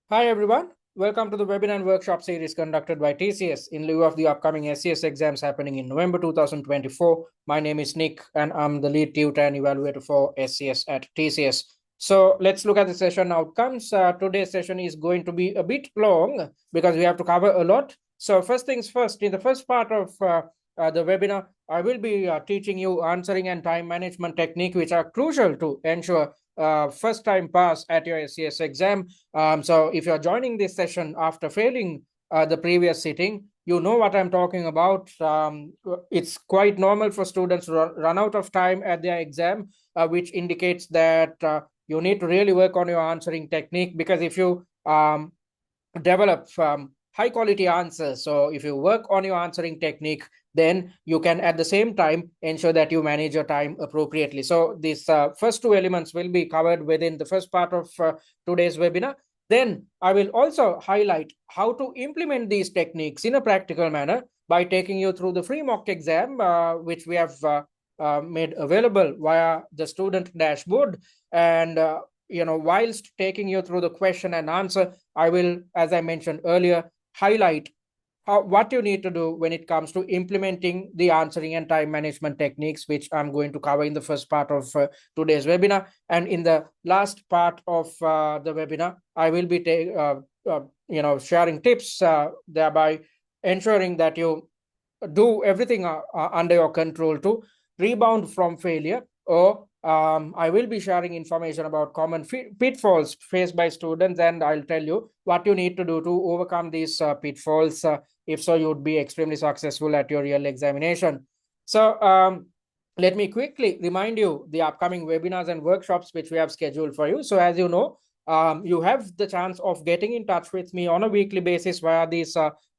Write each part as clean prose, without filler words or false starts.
Hi everyone, welcome to the webinar and workshop series conducted by TCS in lieu of the upcoming SCS exams happening in November 2024. My name is Nick and I'm the lead tutor and evaluator for SCS at TCS. So let's look at the session outcomes. Today's session is going to be a bit long because we have to cover a lot. So first things first, in the first part of the webinar, I will be teaching you answering and time management technique, which are crucial to ensure first time pass at your SCS exam. So if you're joining this session after failing the previous sitting, you know what I'm talking about. It's quite normal for students to run out of time at their exam, which indicates that you need to really work on your answering technique, because if you develop high quality answers, so if you work on your answering technique, then you can at the same time ensure that you manage your time appropriately. So these first two elements will be covered within the first part of today's webinar. Then I will also highlight how to implement these techniques in a practical manner by taking you through the free mock exam, which we have made available via the student dashboard. And whilst taking you through the question and answer, I will, as I mentioned earlier, highlight what you need to do when it comes to implementing the answering and time management techniques, which I'm going to cover in the first part of today's webinar. And in the last part of the webinar, I will be sharing tips, thereby ensuring that you do everything under your control to rebound from failure. Or I will be sharing information about common pitfalls faced by students, and I'll tell you what you need to do to overcome these pitfalls. If so, you would be extremely successful at your real examination. So let me quickly remind you the upcoming webinars and workshops which we have scheduled for you. So as you know, you have the chance of getting in touch with me on a weekly basis via these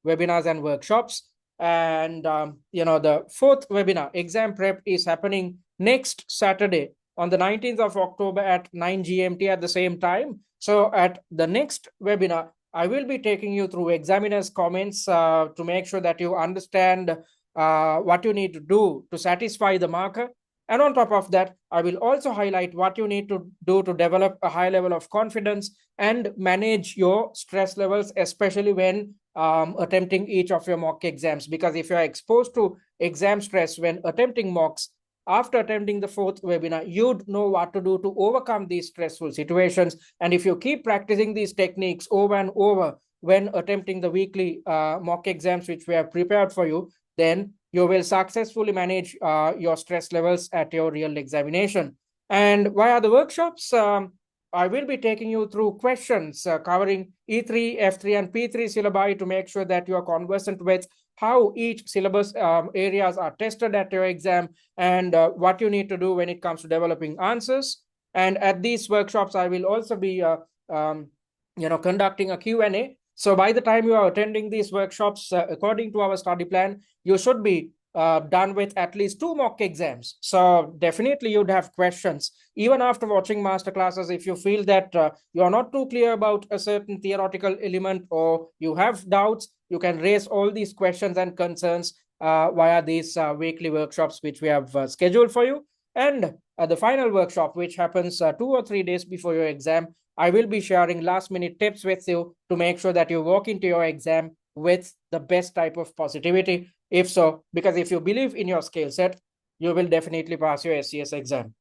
webinars and workshops. And the fourth webinar, exam prep, is happening next Saturday on the 19th of October at 9 GMT at the same time. So at the next webinar, I will be taking you through examiners' comments to make sure that you understand what you need to do to satisfy the marker. And on top of that, I will also highlight what you need to do to develop a high level of confidence and manage your stress levels, especially when attempting each of your mock exams. Because if you are exposed to exam stress when attempting mocks, after attending the fourth webinar, you'd know what to do to overcome these stressful situations. And if you keep practicing these techniques over and over when attempting the weekly mock exams which we have prepared for you, then you will successfully manage your stress levels at your real examination. And via the workshops, I will be taking you through questions covering E3, F3, and P3 syllabi to make sure that you are conversant with how each syllabus areas are tested at your exam, and what you need to do when it comes to developing answers. And at these workshops, I will also be conducting a Q&A. So by the time you are attending these workshops, according to our study plan, you should be done with at least 2 mock exams. So definitely you'd have questions. Even after watching masterclasses, if you feel that you're not too clear about a certain theoretical element or you have doubts, you can raise all these questions and concerns via these weekly workshops which we have scheduled for you. And the final workshop, which happens 2 or 3 days before your exam, I will be sharing last minute tips with you to make sure that you walk into your exam with the best type of positivity. If so, because if you believe in your skill set, you will definitely pass your SCS exam.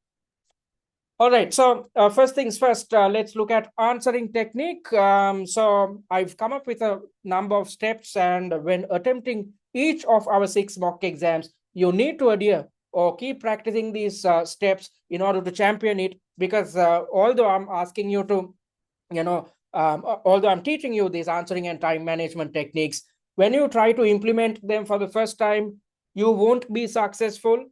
All right, so first things first, let's look at answering technique. So I've come up with a number of steps, and when attempting each of our 6 mock exams, you need to adhere or keep practicing these steps in order to champion it. Because although I'm asking you to, although I'm teaching you these answering and time management techniques, when you try to implement them for the first time, you won't be successful.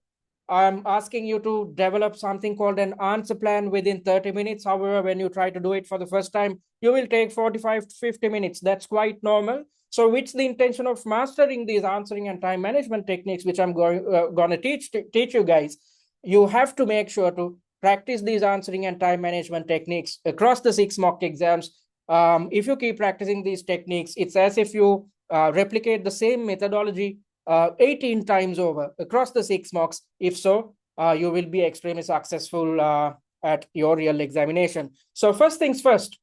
I'm asking you to develop something called an answer plan within 30 minutes. However, when you try to do it for the first time, you will take 45 to 50 minutes. That's quite normal. So with the intention of mastering these answering and time management techniques, which I'm going to teach you guys, you have to make sure to practice these answering and time management techniques across the 6 mock exams. If you keep practicing these techniques, it's as if you replicate the same methodology 18 times over across the 6 mocks. If so, you will be extremely successful at your real examination. So first things first,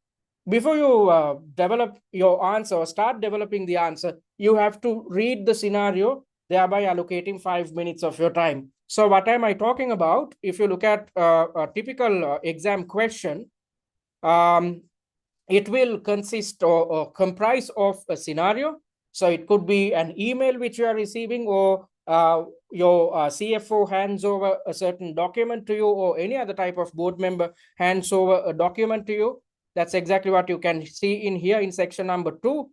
before you develop your answer or start developing the answer, you have to read the scenario, thereby allocating 5 minutes of your time. So what am I talking about? If you look at a typical exam question, um, it will consist or comprise of a scenario. So it could be an email which you are receiving, or your CFO hands over a certain document to you, or any other type of board member hands over a document to you. That's exactly what you can see in here in section number 2.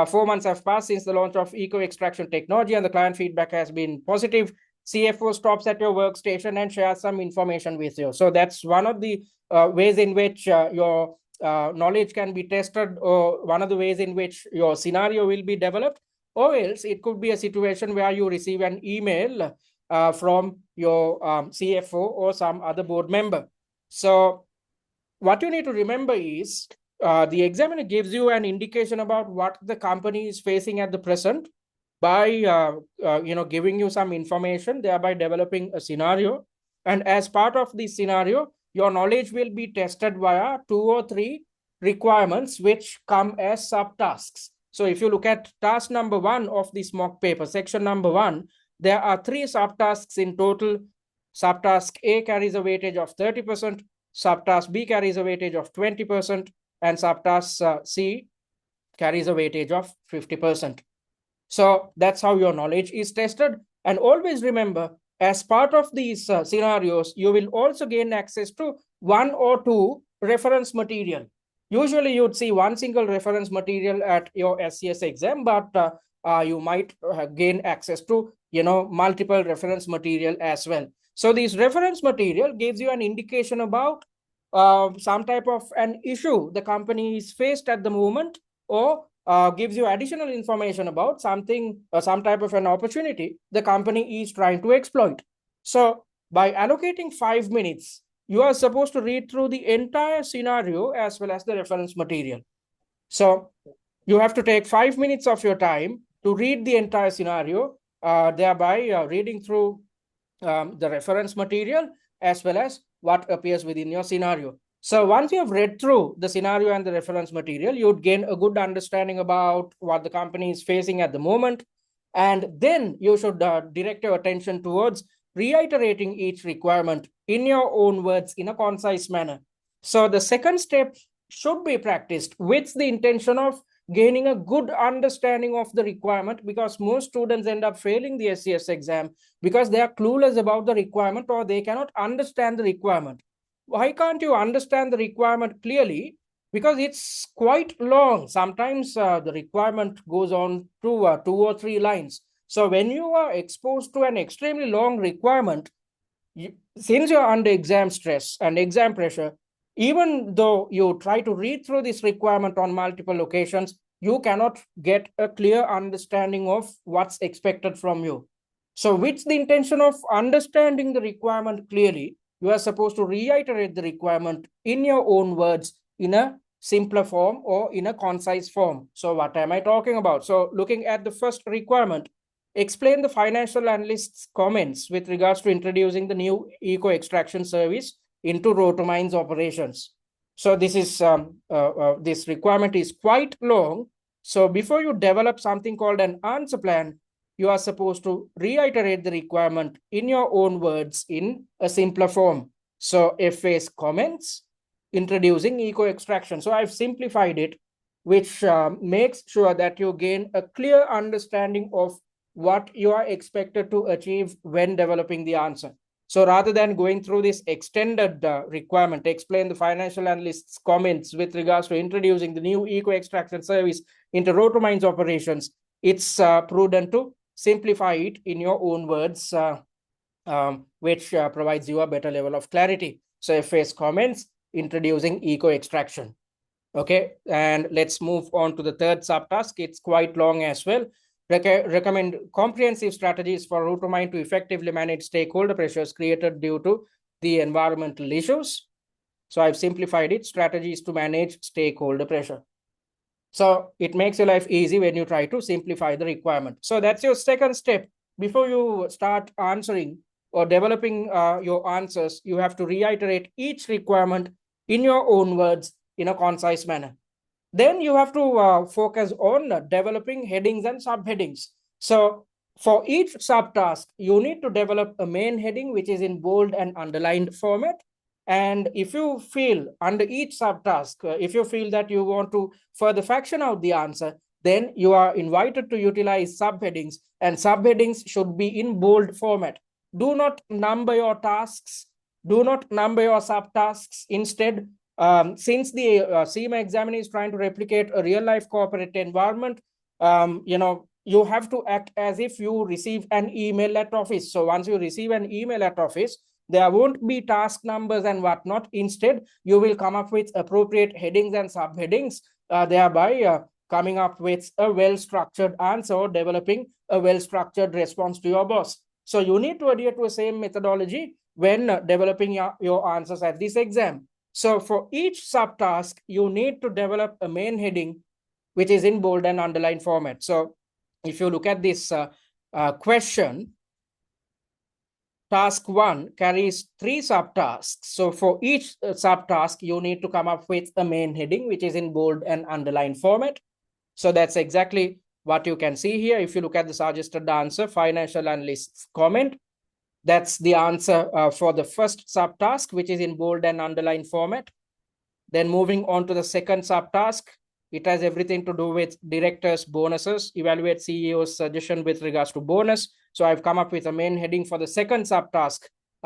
4 months have passed since the launch of eco extraction technology and the client feedback has been positive. CFO stops at your workstation and shares some information with you. So that's one of the ways in which your knowledge can be tested, or one of the ways in which your scenario will be developed. Or else it could be a situation where you receive an email from your CFO or some other board member. So what you need to remember is the examiner gives you an indication about what the company is facing at the present by giving you some information, thereby developing a scenario. And as part of the scenario, your knowledge will be tested via 2 or 3 requirements which come as subtasks. So if you look at task number 1 of this mock paper, section number 1, there are 3 subtasks in total. Subtask A carries a weightage of 30%, subtask B carries a weightage of 20%, and subtask C carries a weightage of 50%. So that's how your knowledge is tested. And always remember, as part of these scenarios, you will also gain access to 1 or 2 reference material. Usually you'd see one single reference material at your SCS exam, but you might gain access to multiple reference material as well. So this reference material gives you an indication about some type of an issue the company is faced at the moment, or gives you additional information about something, some type of an opportunity the company is trying to exploit. So by allocating 5 minutes, you are supposed to read through the entire scenario as well as the reference material. So you have to take 5 minutes of your time to read the entire scenario, thereby reading through the reference material as well as what appears within your scenario. So once you have read through the scenario and the reference material, you would gain a good understanding about what the company is facing at the moment. And then you should direct your attention towards reiterating each requirement in your own words in a concise manner. So the second step should be practiced with the intention of gaining a good understanding of the requirement, because most students end up failing the SCS exam because they are clueless about the requirement or they cannot understand the requirement. Why can't you understand the requirement clearly? Because it's quite long. Sometimes the requirement goes on to 2 or 3 lines. So when you are exposed to an extremely long requirement, since you're under exam stress and exam pressure, even though you try to read through this requirement on multiple occasions, you cannot get a clear understanding of what's expected from you. So with the intention of understanding the requirement clearly, you are supposed to reiterate the requirement in your own words in a simpler form or in a concise form. So what am I talking about? So looking at the first requirement, explain the financial analyst's comments with regards to introducing the new eco extraction service into Rotomyne's operations. So this requirement is quite long. So before you develop something called an answer plan, you are supposed to reiterate the requirement in your own words in a simpler form. So FA's comments introducing eco extraction. So I've simplified it, which makes sure that you gain a clear understanding of what you are expected to achieve when developing the answer. So rather than going through this extended requirement, explain the financial analyst's comments with regards to introducing the new eco extraction service into Rotomyne's operations, it's prudent to simplify it in your own words, which provides you a better level of clarity. So FA's comments introducing eco extraction. Okay, and let's move on to the third subtask. It's quite long as well. Recommend comprehensive strategies for Rotomyne to effectively manage stakeholder pressures created due to the environmental issues. So I've simplified it, strategies to manage stakeholder pressure. So it makes your life easy when you try to simplify the requirement. So that's your second step. Before you start answering or developing your answers, you have to reiterate each requirement in your own words in a concise manner. Then you have to focus on developing headings and subheadings. So for each subtask, you need to develop a main heading, which is in bold and underlined format. And if you feel under each subtask, if you feel that you want to further faction out the answer, then you are invited to utilize subheadings, and subheadings should be in bold format. Do not number your tasks. Do not number your subtasks. Instead, since the CIMA examiner is trying to replicate a real life corporate environment, you have to act as if you receive an email at office. So once you receive an email at office, there won't be task numbers and whatnot. Instead, you will come up with appropriate headings and subheadings, thereby coming up with a well-structured answer or developing a well-structured response to your boss. So you need to adhere to the same methodology when developing your answers at this exam. So for each subtask, you need to develop a main heading, which is in bold and underlined format. So if you look at this question, task 1 carries 3 subtasks. So for each subtask, you need to come up with a main heading, which is in bold and underlined format. So that's exactly what you can see here. If you look at the suggested answer, financial analyst's comment, that's the answer for the first subtask, which is in bold and underlined format. Then moving on to the second subtask, it has everything to do with directors' bonuses, evaluate CEO's suggestion with regards to bonus. So I've come up with a main heading for the second subtask,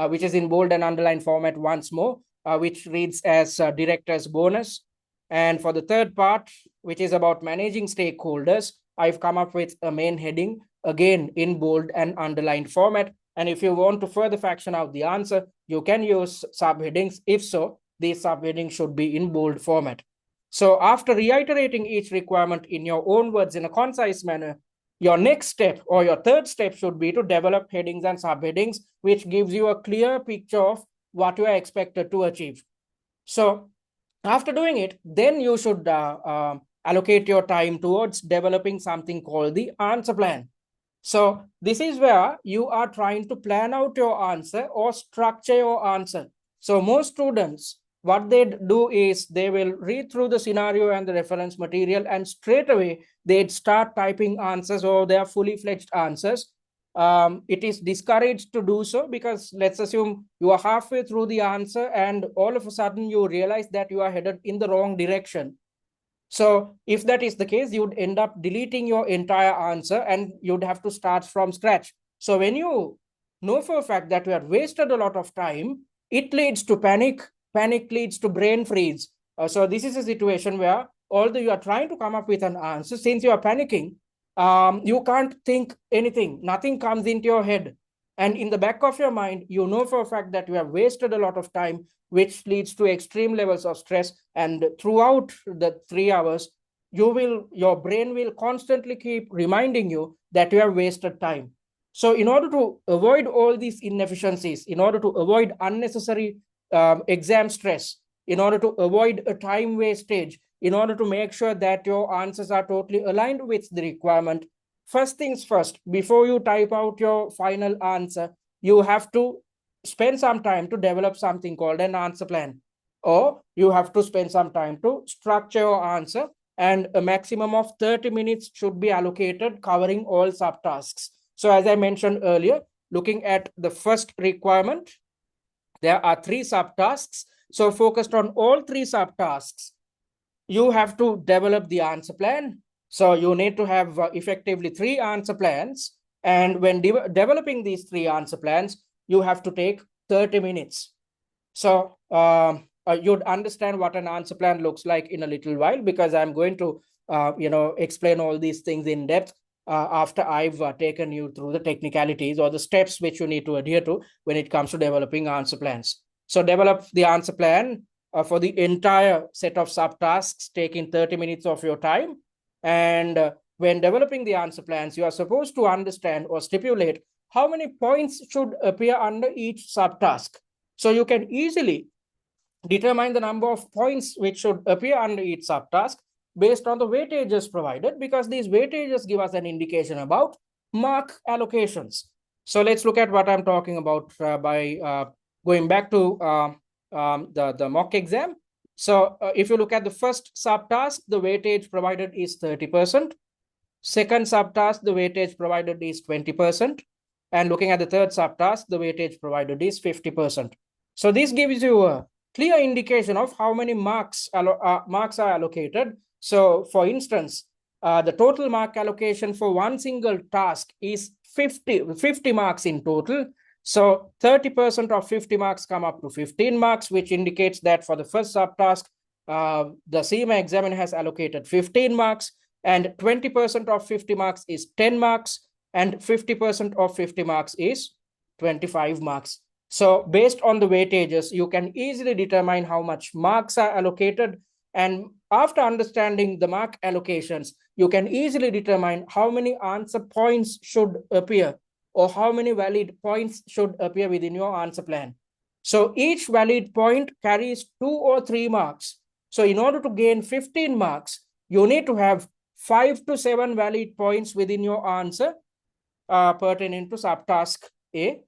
which is in bold and underlined format once more, which reads as directors' bonus. And for the third part, which is about managing stakeholders, I've come up with a main heading, again in bold and underlined format. And if you want to further faction out the answer, you can use subheadings. If so, these subheadings should be in bold format. So after reiterating each requirement in your own words in a concise manner, your next step or your third step should be to develop headings and subheadings, which gives you a clear picture of what you are expected to achieve. So after doing it, then you should allocate your time towards developing something called the answer plan. So this is where you are trying to plan out your answer or structure your answer. So most students, what they do is they will read through the scenario and the reference material, and straight away they'd start typing answers or their fully fledged answers. It is discouraged to do so, because let's assume you are halfway through the answer and all of a sudden you realize that you are headed in the wrong direction. So if that is the case, you'd end up deleting your entire answer and you'd have to start from scratch. So when you know for a fact that you have wasted a lot of time, it leads to panic. Panic leads to brain freeze. So this is a situation where, although you are trying to come up with an answer, since you are panicking, you can't think anything. Nothing comes into your head. And in the back of your mind, you know for a fact that you have wasted a lot of time, which leads to extreme levels of stress. And throughout the 3 hours, your brain will constantly keep reminding you that you have wasted time. So in order to avoid all these inefficiencies, in order to avoid unnecessary exam stress, in order to avoid a time wastage, in order to make sure that your answers are totally aligned with the requirement, first things first, before you type out your final answer, you have to spend some time to develop something called an answer plan, or you have to spend some time to structure your answer, and a maximum of 30 minutes should be allocated covering all subtasks. So as I mentioned earlier, looking at the first requirement, there are 3 subtasks. So focused on all 3 subtasks, you have to develop the answer plan. So you need to have effectively 3 answer plans. And when developing these 3 answer plans, you have to take 30 minutes. So you'd understand what an answer plan looks like in a little while, because I'm going to explain all these things in depth after I've taken you through the technicalities or the steps which you need to adhere to when it comes to developing answer plans. So develop the answer plan for the entire set of subtasks, taking 30 minutes of your time. And when developing the answer plans, you are supposed to understand or stipulate how many points should appear under each subtask. So you can easily determine the number of points which should appear under each subtask based on the weightages provided, because these weightages give us an indication about mark allocations. So let's look at what I'm talking about by going back to the mock exam. So if you look at the first subtask, the weightage provided is 30%. Second subtask, the weightage provided is 20%. And looking at the third subtask, the weightage provided is 50%. So this gives you a clear indication of how many marks are allocated. So for instance, the total mark allocation for one single task is 50 marks in total. So 30% of 50 marks come up to 15 marks, which indicates that for the first subtask, the CIMA examiner has allocated 15 marks, and 20% of 50 marks is 10 marks, and 50% of 50 marks is 25 marks. So based on the weightages, you can easily determine how much marks are allocated. And after understanding the mark allocations, you can easily determine how many answer points should appear, or how many valid points should appear within your answer plan. So each valid point carries 2 or 3 marks. So in order to gain 15 marks, you need to have 5 to 7 valid points within your answer pertaining to subtask A.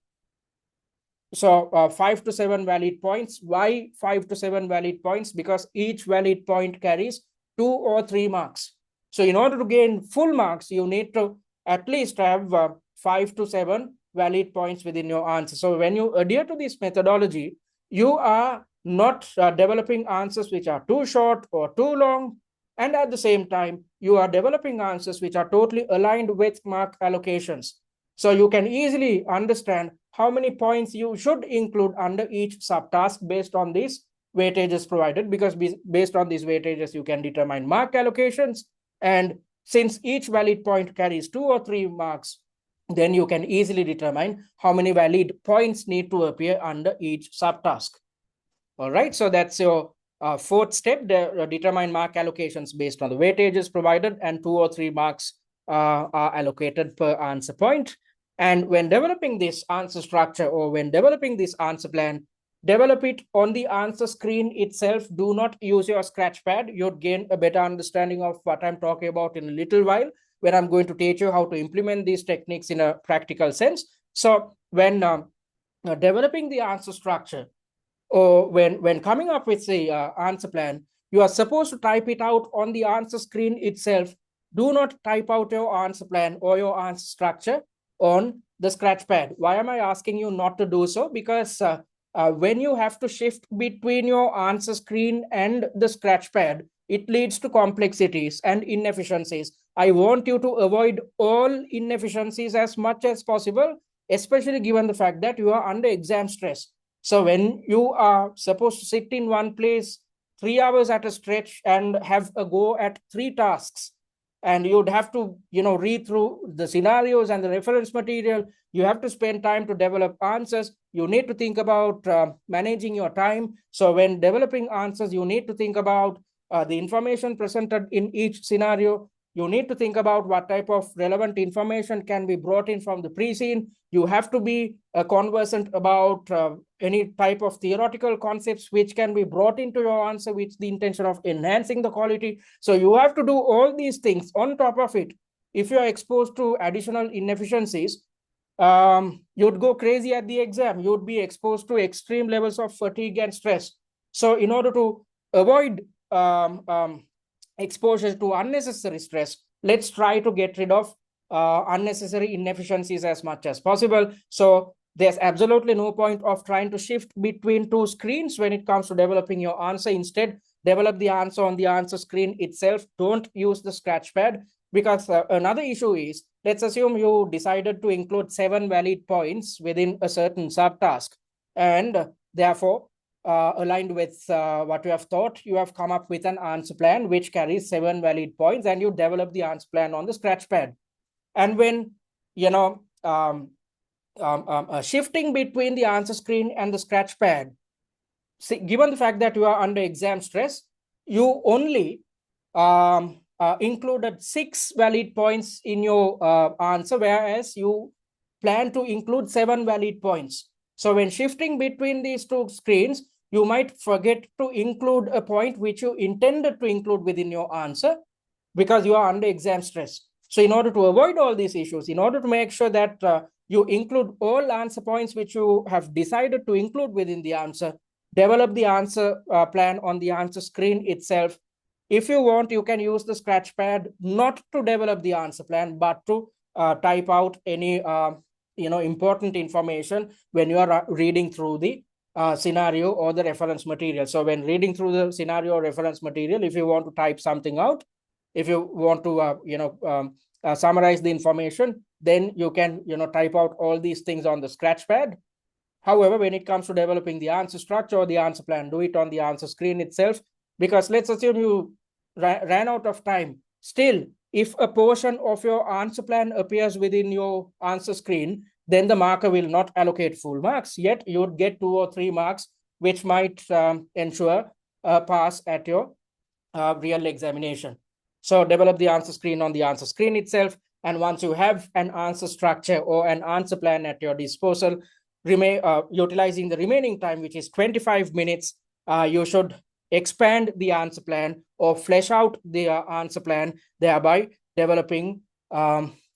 So 5 to 7 valid points. Why 5 to 7 valid points? Because each valid point carries 2 or 3 marks. So in order to gain full marks, you need to at least have 5 to 7 valid points within your answer. So when you adhere to this methodology, you are not developing answers which are too short or too long. And at the same time, you are developing answers which are totally aligned with mark allocations. So you can easily understand how many points you should include under each subtask based on these weightages provided, because based on these weightages, you can determine mark allocations. And since each valid point carries 2 or 3 marks, then you can easily determine how many valid points need to appear under each subtask. All right, so that's your fourth step, determine mark allocations based on the weightages provided, and 2 or 3 marks are allocated per answer point. And when developing this answer structure, or when developing this answer plan, develop it on the answer screen itself. Do not use your scratch pad. You'd gain a better understanding of what I'm talking about in a little while, where I'm going to teach you how to implement these techniques in a practical sense. So when developing the answer structure, or when coming up with the answer plan, you are supposed to type it out on the answer screen itself. Do not type out your answer plan or your answer structure on the scratch pad. Why am I asking you not to do so? Because when you have to shift between your answer screen and the scratch pad, it leads to complexities and inefficiencies. I want you to avoid all inefficiencies as much as possible, especially given the fact that you are under exam stress. So when you are supposed to sit in one place 3 hours at a stretch and have a go at 3 tasks, and you'd have to read through the scenarios and the reference material, you have to spend time to develop answers, you need to think about managing your time. So when developing answers, you need to think about the information presented in each scenario. You need to think about what type of relevant information can be brought in from the pre-scene. You have to be conversant about any type of theoretical concepts which can be brought into your answer with the intention of enhancing the quality. So you have to do all these things. On top of it, if you are exposed to additional inefficiencies, you'd go crazy at the exam. You'd be exposed to extreme levels of fatigue and stress. So in order to avoid exposure to unnecessary stress, let's try to get rid of unnecessary inefficiencies as much as possible. So there's absolutely no point of trying to shift between 2 screens when it comes to developing your answer. Instead, develop the answer on the answer screen itself. Don't use the scratch pad, because another issue is, let's assume you decided to include 7 valid points within a certain subtask, and therefore aligned with what you have thought, you have come up with an answer plan which carries 7 valid points, and you develop the answer plan on the scratch pad. And when shifting between the answer screen and the scratch pad, given the fact that you are under exam stress, you only included 6 valid points in your answer, whereas you plan to include 7 valid points. So when shifting between these 2 screens, you might forget to include a point which you intended to include within your answer, because you are under exam stress. So in order to avoid all these issues, in order to make sure that you include all answer points which you have decided to include within the answer, develop the answer plan on the answer screen itself. If you want, you can use the scratch pad not to develop the answer plan, but to type out any important information when you are reading through the scenario or the reference material. So when reading through the scenario or reference material, if you want to type something out, if you want to summarize the information, then you can type out all these things on the scratch pad. However, when it comes to developing the answer structure or the answer plan, do it on the answer screen itself, because let's assume you ran out of time. Still, if a portion of your answer plan appears within your answer screen, then the marker will not allocate full marks, yet you would get 2 or 3 marks, which might ensure a pass at your real examination. So develop the answer screen on the answer screen itself. And once you have an answer structure or an answer plan at your disposal, utilizing the remaining time, which is 25 minutes, you should expand the answer plan or flesh out the answer plan, thereby developing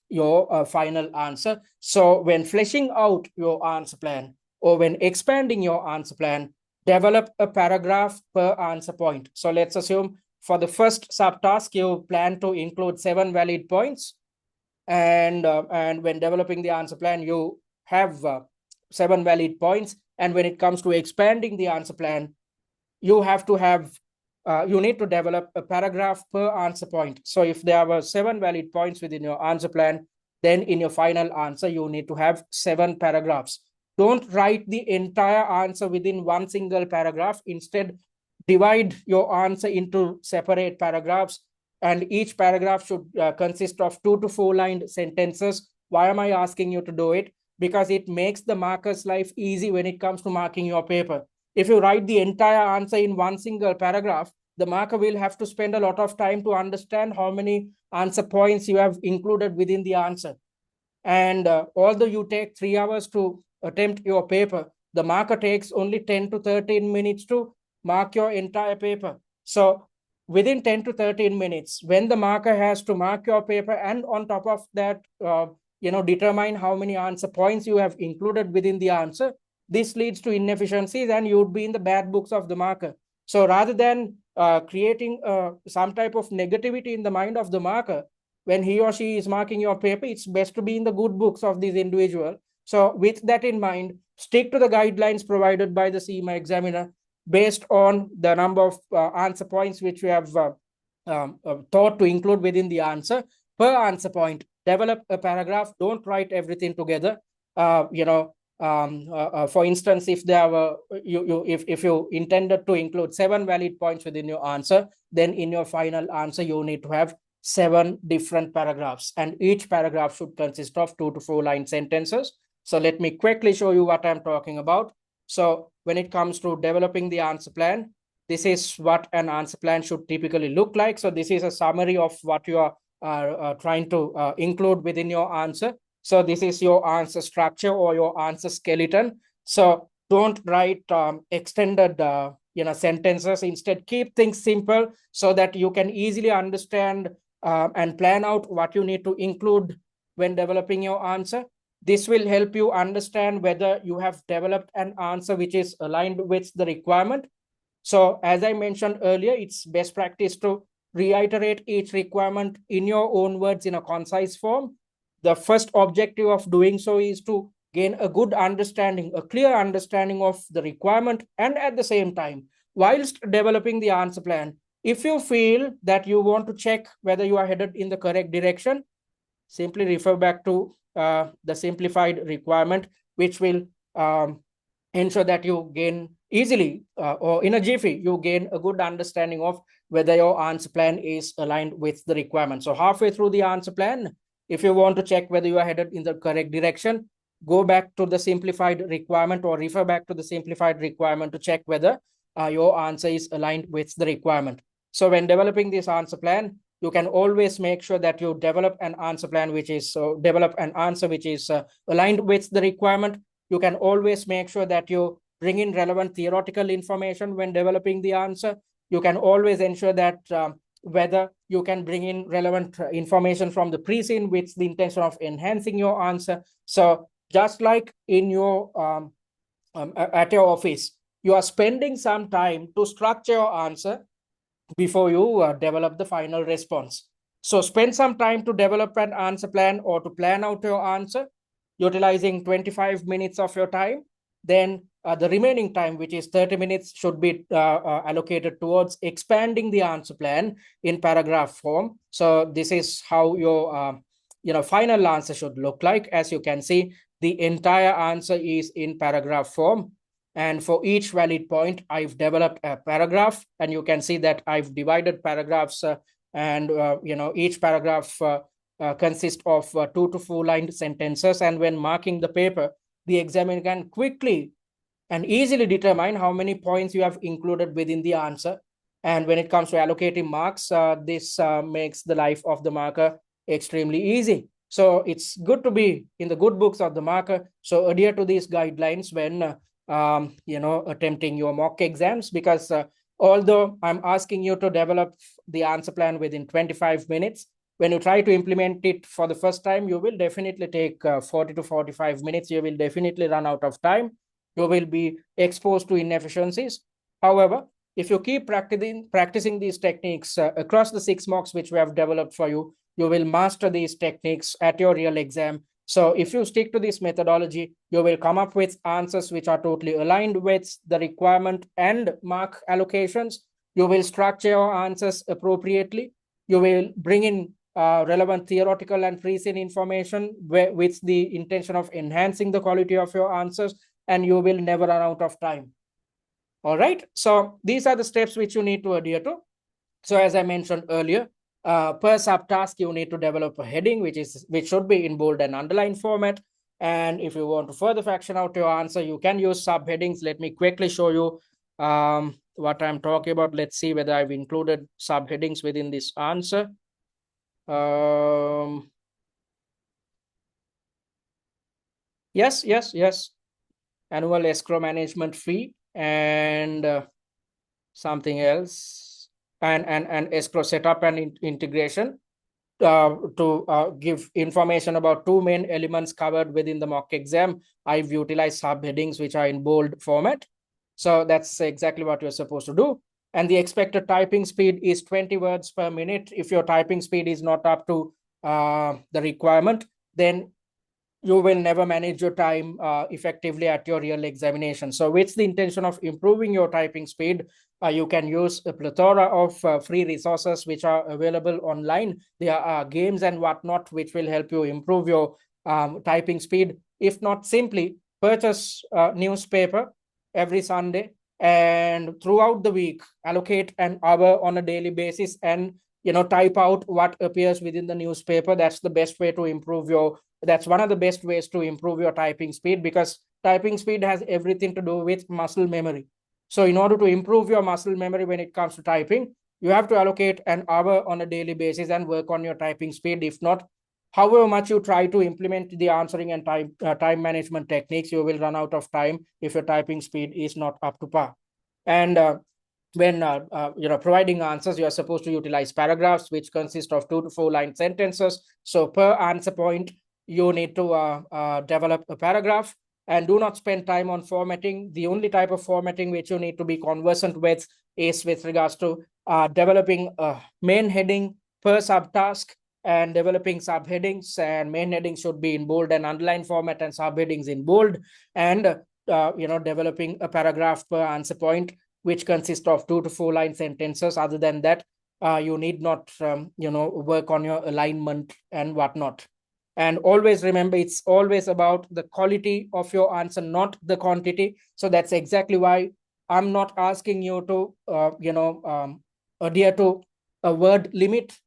your final answer. So when fleshing out your answer plan or when expanding your answer plan, develop a paragraph per answer point. So let's assume for the first subtask, you plan to include 7 valid points. And when developing the answer plan, you have 7 valid points. And when it comes to expanding the answer plan, you have to have, you need to develop a paragraph per answer point. So if there were 7 valid points within your answer plan, then in your final answer, you need to have 7 paragraphs. Don't write the entire answer within one single paragraph. Instead, divide your answer into separate paragraphs, and each paragraph should consist of 2 to 4 lined sentences. Why am I asking you to do it? Because it makes the marker's life easy when it comes to marking your paper. If you write the entire answer in one single paragraph, the marker will have to spend a lot of time to understand how many answer points you have included within the answer. And although you take 3 hours to attempt your paper, the marker takes only 10 to 13 minutes to mark your entire paper. So within 10 to 13 minutes, when the marker has to mark your paper and on top of that, determine how many answer points you have included within the answer, this leads to inefficiencies and you would be in the bad books of the marker. So rather than creating some type of negativity in the mind of the marker, when he or she is marking your paper, it's best to be in the good books of this individual. So with that in mind, stick to the guidelines provided by the CIMA examiner based on the number of answer points which we have thought to include within the answer. Per answer point, develop a paragraph. Don't write everything together. For instance, if there were if you intended to include 7 valid points within your answer, then in your final answer you need to have 7 different paragraphs, and each paragraph should consist of 2 to 4 line sentences. So let me quickly show you what I'm talking about. So when it comes to developing the answer plan, this is what an answer plan should typically look like. So this is a summary of what you are trying to include within your answer. So this is your answer structure or your answer skeleton. So don't write extended sentences. Instead, keep things simple so that you can easily understand and plan out what you need to include when developing your answer. This will help you understand whether you have developed an answer which is aligned with the requirement. So as I mentioned earlier, it's best practice to reiterate each requirement in your own words in a concise form. The first objective of doing so is to gain a good understanding, a clear understanding of the requirement, and at the same time, whilst developing the answer plan, if you feel that you want to check whether you are headed in the correct direction, simply refer back to the simplified requirement, which will ensure that you gain easily or in a jiffy, you gain a good understanding of whether your answer plan is aligned with the requirement. So halfway through the answer plan, if you want to check whether you are headed in the correct direction, go back to the simplified requirement or refer back to the simplified requirement to check whether your answer is aligned with the requirement. So when developing this answer plan, you can always make sure that you develop an answer plan which is develop an answer which is aligned with the requirement. You can always make sure that you bring in relevant theoretical information when developing the answer. You can always ensure that whether you can bring in relevant information from the pre-scene with the intention of enhancing your answer. So just like in your at your office, you are spending some time to structure your answer before you develop the final response. So spend some time to develop an answer plan or to plan out your answer, utilizing 25 minutes of your time. Then the remaining time, which is 30 minutes, should be allocated towards expanding the answer plan in paragraph form. So this is how your final answer should look like. As you can see, the entire answer is in paragraph form. And for each valid point, I've developed a paragraph, and you can see that I've divided paragraphs and each paragraph consists of 2 to 4 line sentences. And when marking the paper, the examiner can quickly and easily determine how many points you have included within the answer. And when it comes to allocating marks, this makes the life of the marker extremely easy. So it's good to be in the good books of the marker. So adhere to these guidelines when attempting your mock exams, because although I'm asking you to develop the answer plan within 25 minutes, when you try to implement it for the first time, you will definitely take 40 to 45 minutes. You will definitely run out of time. You will be exposed to inefficiencies. However, if you keep practicing these techniques across the 6 mocks which we have developed for you, you will master these techniques at your real exam. So if you stick to this methodology, you will come up with answers which are totally aligned with the requirement and mark allocations. You will structure your answers appropriately. You will bring in relevant theoretical and pre-seen information with the intention of enhancing the quality of your answers, and you will never run out of time. All right. So these are the steps which you need to adhere to. So as I mentioned earlier, per subtask, you need to develop a heading, which should be in bold and underlined format. And if you want to further fraction out your answer, you can use subheadings. Let me quickly show you what I'm talking about. Let's see whether I've included subheadings within this answer. Yes. Annual escrow management fee and something else, and escrow setup and integration. To give information about 2 main elements covered within the mock exam, I've utilized subheadings which are in bold format. So that's exactly what you're supposed to do. And the expected typing speed is 20 words per minute. If your typing speed is not up to the requirement, then you will never manage your time effectively at your real examination. So with the intention of improving your typing speed, you can use a plethora of free resources which are available online. There are games and whatnot which will help you improve your typing speed. If not, simply purchase a newspaper every Sunday, and throughout the week allocate an hour on a daily basis and type out what appears within the newspaper. That's the best way to improve your that's one of the best ways to improve your typing speed, because typing speed has everything to do with muscle memory. So in order to improve your muscle memory when it comes to typing, you have to allocate an hour on a daily basis and work on your typing speed. If not, however much you try to implement the answering and time management techniques, you will run out of time if your typing speed is not up to par. And when providing answers, you are supposed to utilize paragraphs which consist of 2 to 4 line sentences. So per answer point, you need to develop a paragraph, and do not spend time on formatting. The only type of formatting which you need to be conversant with is with regards to developing a main heading per subtask and developing subheadings, and main headings should be in bold and underlined format and subheadings in bold, and developing a paragraph per answer point which consists of 2 to 4 line sentences. Other than that, you need not work on your alignment and whatnot. And always remember, it's always about the quality of your answer, not the quantity. So that's exactly why I'm not asking you to adhere to a word limit.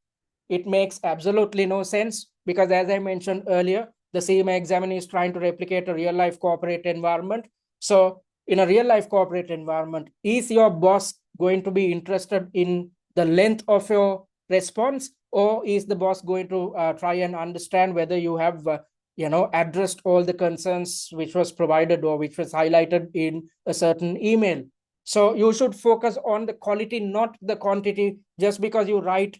It makes absolutely no sense, because as I mentioned earlier, the CIMA examiner is trying to replicate a real life corporate environment. So in a real life corporate environment, is your boss going to be interested in the length of your response, or is the boss going to try and understand whether you have addressed all the concerns which was provided or which was highlighted in a certain email? So you should focus on the quality, not the quantity. Just because you write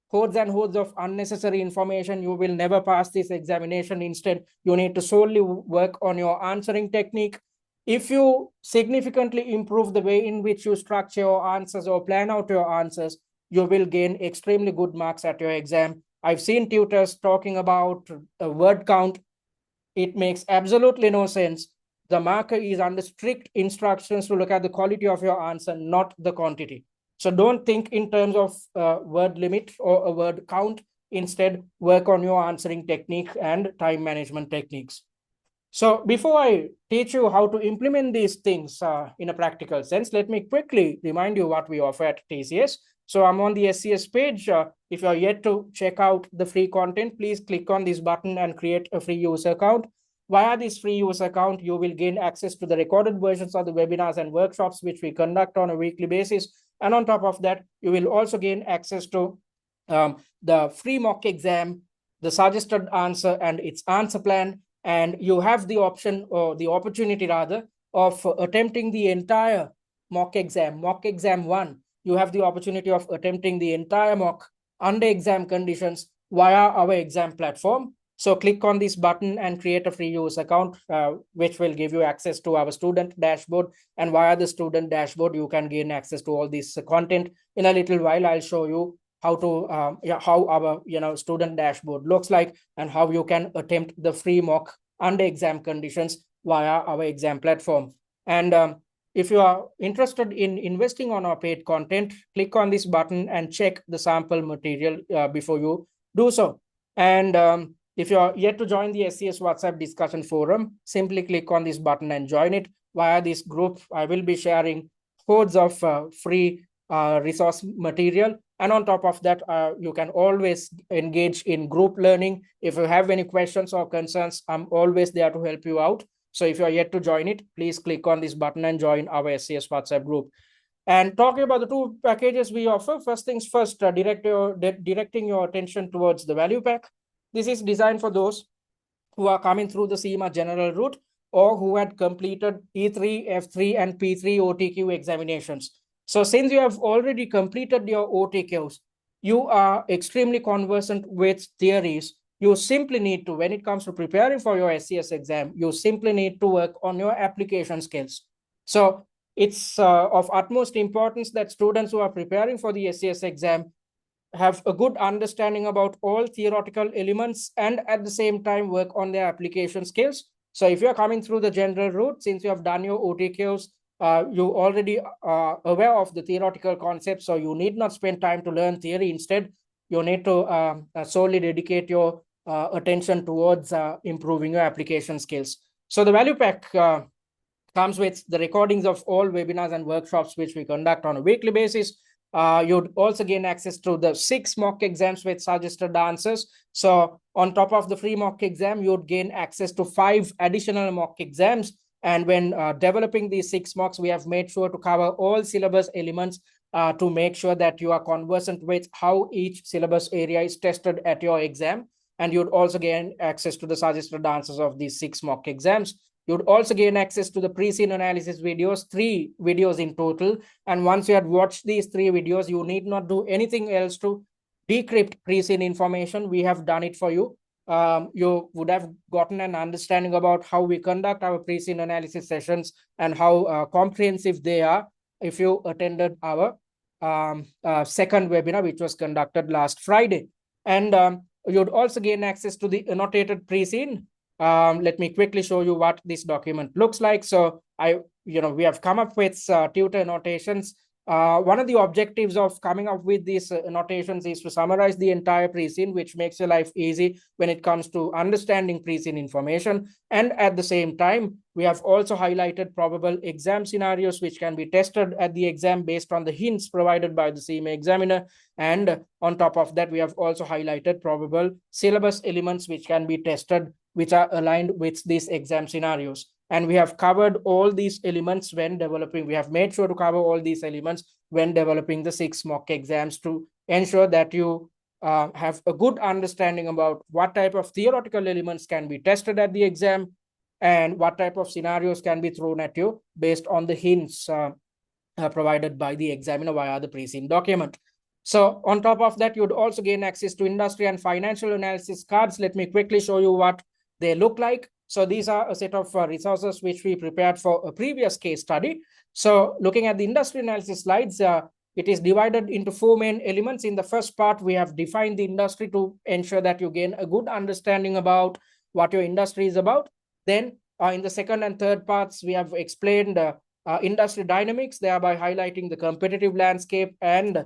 hordes and hordes of unnecessary information, you will never pass this examination. Instead, you need to solely work on your answering technique, If you significantly improve the way in which you structure your answers or plan out your answers, you will gain extremely good marks at your exam. I've seen tutors talking about a word count. It makes absolutely no sense. The marker is under strict instructions to look at the quality of your answer, not the quantity. So don't think in terms of word limit or a word count. Instead, work on your answering technique and time management techniques. So before I teach you how to implement these things in a practical sense, let me quickly remind you what we offer at TCS. So I'm on the SCS page. If you're yet to check out the free content, please click on this button and create a free user account. Via this free user account, you will gain access to the recorded versions of the webinars and workshops which we conduct on a weekly basis. And on top of that, you will also gain access to the free mock exam, the suggested answer and its answer plan, and you have the option or the opportunity rather of attempting the entire mock exam 1. You have the opportunity of attempting the entire mock under exam conditions via our exam platform. So click on this button and create a free use account, which will give you access to our student dashboard. And via the student dashboard, you can gain access to all this content. In a little while, I'll show you how to how our student dashboard looks like and how you can attempt the free mock under exam conditions via our exam platform. And if you are interested in investing on our paid content, click on this button and check the sample material before you do so. And if you are yet to join the SCS WhatsApp discussion forum, simply click on this button and join it. Via this group, I will be sharing hordes of free resource material. And on top of that, you can always engage in group learning. If you have any questions or concerns, I'm always there to help you out. So if you're yet to join it, please click on this button and join our SCS WhatsApp group. And talking about the two packages we offer, first things first, directing your attention towards the value pack. This is designed for those who are coming through the CIMA general route or who had completed E3, F3, and P3 OTQ examinations. So since you have already completed your OTQs, you are extremely conversant with theories. You simply need to, when it comes to preparing for your SCS exam, you simply need to work on your application skills. So it's of utmost importance that students who are preparing for the SCS exam have a good understanding about all theoretical elements and at the same time work on their application skills. So if you're coming through the general route, since you have done your OTQs, you already are aware of the theoretical concepts, so you need not spend time to learn theory. Instead, you need to solely dedicate your attention towards improving your application skills. So the value pack comes with the recordings of all webinars and workshops which we conduct on a weekly basis. You'd also gain access to the 6 mock exams with suggested answers. So on top of the free mock exam, you'd gain access to 5 additional mock exams. And when developing these 6 mocks, we have made sure to cover all syllabus elements to make sure that you are conversant with how each syllabus area is tested at your exam. And you'd also gain access to the suggested answers of these 6 mock exams. You'd also gain access to the pre-scene analysis videos, 3 videos in total. And once you had watched these 3 videos, you need not do anything else to decrypt pre-scene information. We have done it for you. You would have gotten an understanding about how we conduct our pre-scene analysis sessions and how comprehensive they are if you attended our second webinar, which was conducted last Friday. And you'd also gain access to the annotated pre-scene. Let me quickly show you what this document looks like. So we have come up with tutor annotations. One of the objectives of coming up with these annotations is to summarize the entire pre-scene, which makes your life easy when it comes to understanding pre-scene information. And at the same time, we have also highlighted probable exam scenarios which can be tested at the exam based on the hints provided by the CIMA examiner. And on top of that, we have also highlighted probable syllabus elements which can be tested, which are aligned with these exam scenarios. And we have covered all these elements when developing. We have made sure to cover all these elements when developing the 6 mock exams to ensure that you have a good understanding about what type of theoretical elements can be tested at the exam and what type of scenarios can be thrown at you based on the hints provided by the examiner via the pre-scene document. So on top of that, you'd also gain access to industry and financial analysis cards. Let me quickly show you what they look like. So these are a set of resources which we prepared for a previous case study. So looking at the industry analysis slides, it is divided into 4 main elements. In the first part, we have defined the industry to ensure that you gain a good understanding about what your industry is about. Then in the second and third parts, we have explained industry dynamics, thereby highlighting the competitive landscape and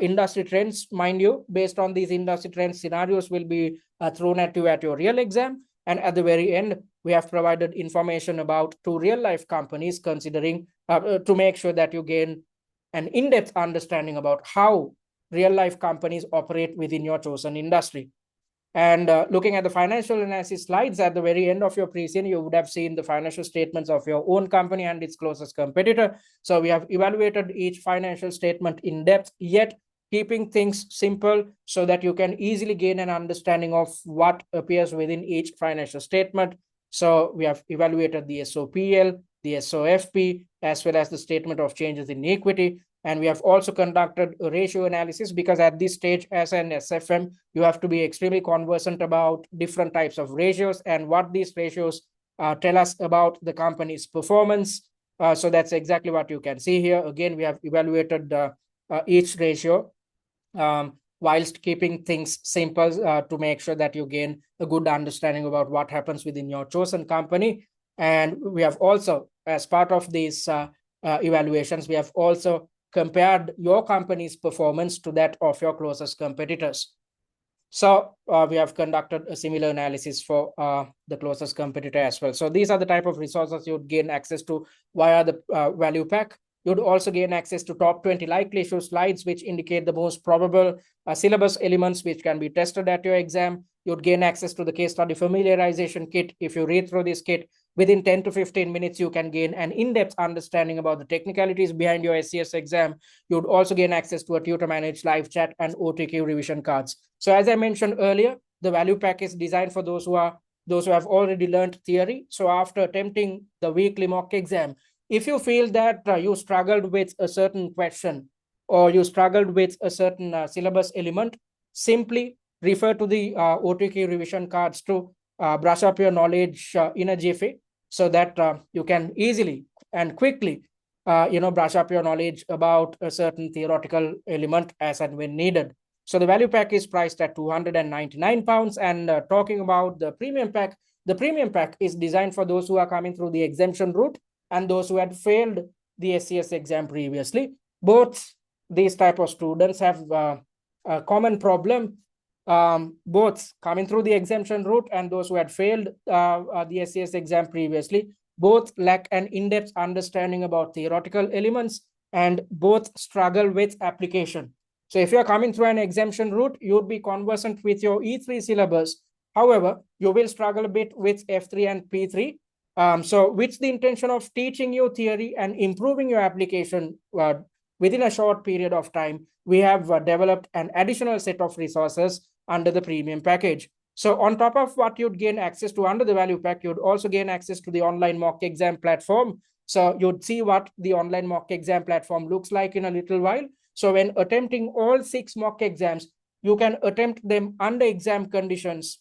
industry trends. Mind you, based on these industry trends, scenarios will be thrown at you at your real exam. And at the very end, we have provided information about 2 real-life companies, considering to make sure that you gain an in-depth understanding about how real-life companies operate within your chosen industry. And looking at the financial analysis slides at the very end of your pre-scene, you would have seen the financial statements of your own company and its closest competitor. So we have evaluated each financial statement in depth, yet keeping things simple so that you can easily gain an understanding of what appears within each financial statement. So we have evaluated the SOPL, the SOFP, as well as the statement of changes in equity. And we have also conducted a ratio analysis, because at this stage as an SFM, you have to be extremely conversant about different types of ratios and what these ratios tell us about the company's performance. So that's exactly what you can see here. Again, we have evaluated each ratio whilst keeping things simple to make sure that you gain a good understanding about what happens within your chosen company. And we have also, as part of these evaluations, we have also compared your company's performance to that of your closest competitors. So we have conducted a similar analysis for the closest competitor as well. So these are the type of resources you'd gain access to via the value pack. You'd also gain access to top 20 likely issue slides, which indicate the most probable syllabus elements which can be tested at your exam. You'd gain access to the case study familiarization kit. If you read through this kit, within 10 to 15 minutes, you can gain an in-depth understanding about the technicalities behind your SCS exam. You'd also gain access to a tutor-managed live chat and OTQ revision cards. So as I mentioned earlier, the value pack is designed for those who have already learned theory. So after attempting the weekly mock exam, if you feel that you struggled with a certain question or you struggled with a certain syllabus element, simply refer to the OTQ revision cards to brush up your knowledge in a jiffy, so that you can easily and quickly brush up your knowledge about a certain theoretical element as and when needed. So the value pack is priced at £299. And talking about the premium pack is designed for those who are coming through the exemption route and those who had failed the SCS exam previously. Both these type of students have a common problem. Both coming through the exemption route and those who had failed the SCS exam previously, both lack an in-depth understanding about theoretical elements and both struggle with application. So if you're coming through an exemption route, you'd be conversant with your E3 syllabus. However, you will struggle a bit with F3 and P3. So with the intention of teaching you theory and improving your application within a short period of time, we have developed an additional set of resources under the premium package. So on top of what you'd gain access to under the value pack, you'd also gain access to the online mock exam platform. So you'd see what the online mock exam platform looks like in a little while. So when attempting all 6 mock exams, you can attempt them under exam conditions,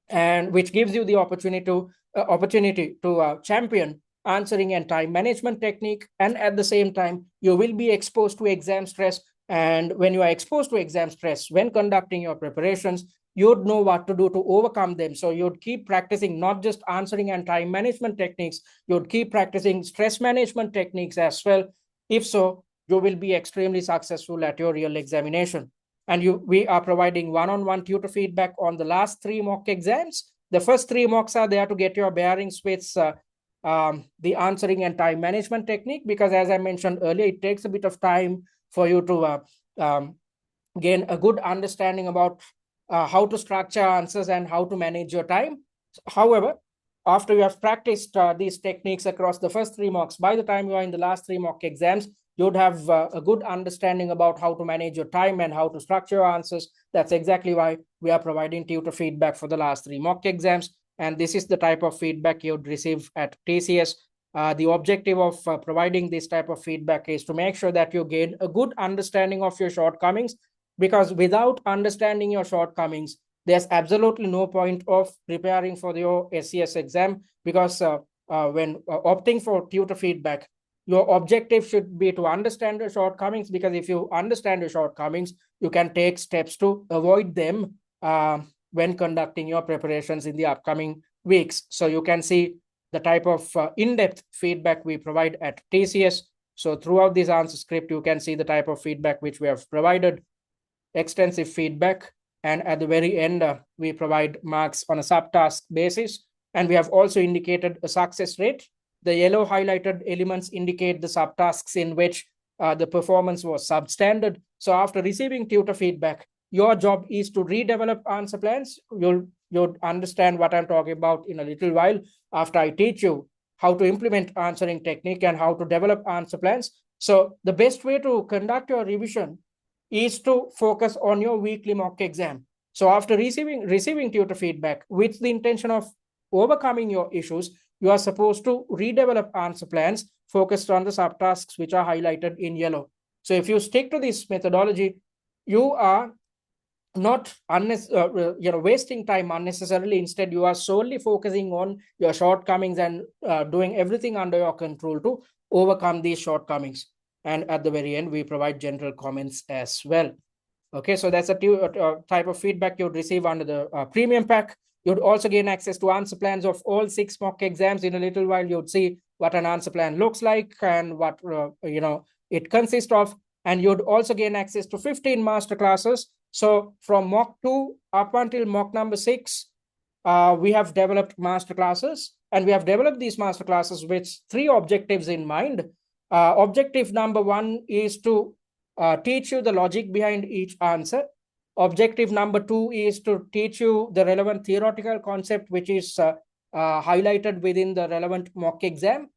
and which gives you the opportunity to champion answering and time management technique. And at the same time, you will be exposed to exam stress. And when you are exposed to exam stress, when conducting your preparations, you'd know what to do to overcome them. So you'd keep practicing not just answering and time management techniques, you'd keep practicing stress management techniques as well. If so, you will be extremely successful at your real examination. And we are providing one-on-one tutor feedback on the last 3 mock exams. The first 3 mocks are there to get your bearings with the answering and time management technique, because as I mentioned earlier, it takes a bit of time for you to gain a good understanding about how to structure answers and how to manage your time. However, after you have practiced these techniques across the first 3 mocks, by the time you are in the last 3 mock exams, you'd have a good understanding about how to manage your time and how to structure your answers. That's exactly why we are providing tutor feedback for the last 3 mock exams. And this is the type of feedback you'd receive at TCS. The objective of providing this type of feedback is to make sure that you gain a good understanding of your shortcomings, because without understanding your shortcomings, there's absolutely no point of preparing for your SCS exam, because when opting for tutor feedback, your objective should be to understand the shortcomings, because if you understand the shortcomings, you can take steps to avoid them when conducting your preparations in the upcoming weeks. So you can see the type of in-depth feedback we provide at TCS. So throughout this answer script, you can see the type of feedback which we have provided, extensive feedback. And at the very end, we provide marks on a subtask basis. And we have also indicated a success rate. The yellow highlighted elements indicate the subtasks in which the performance was substandard. So after receiving tutor feedback, your job is to redevelop answer plans. You'll understand what I'm talking about in a little while after I teach you how to implement answering technique and how to develop answer plans. So the best way to conduct your revision is to focus on your weekly mock exam. So after receiving tutor feedback with the intention of overcoming your issues, you are supposed to redevelop answer plans focused on the subtasks which are highlighted in yellow. So if you stick to this methodology, you are not wasting time unnecessarily. Instead, you are solely focusing on your shortcomings and doing everything under your control to overcome these shortcomings. And at the very end, we provide general comments as well. Okay, so that's a type of feedback you'd receive under the premium pack. You'd also gain access to answer plans of all 6 mock exams. In a little while, you'd see what an answer plan looks like and what it consists of. And you'd also gain access to 15 master classes. So from mock 2 up until mock number 6, we have developed master classes, and we have developed these master classes with 3 objectives in mind. Objective number 1 is to teach you the logic behind each answer. Objective number 2 is to teach you the relevant theoretical concept which is highlighted within the relevant mock exam.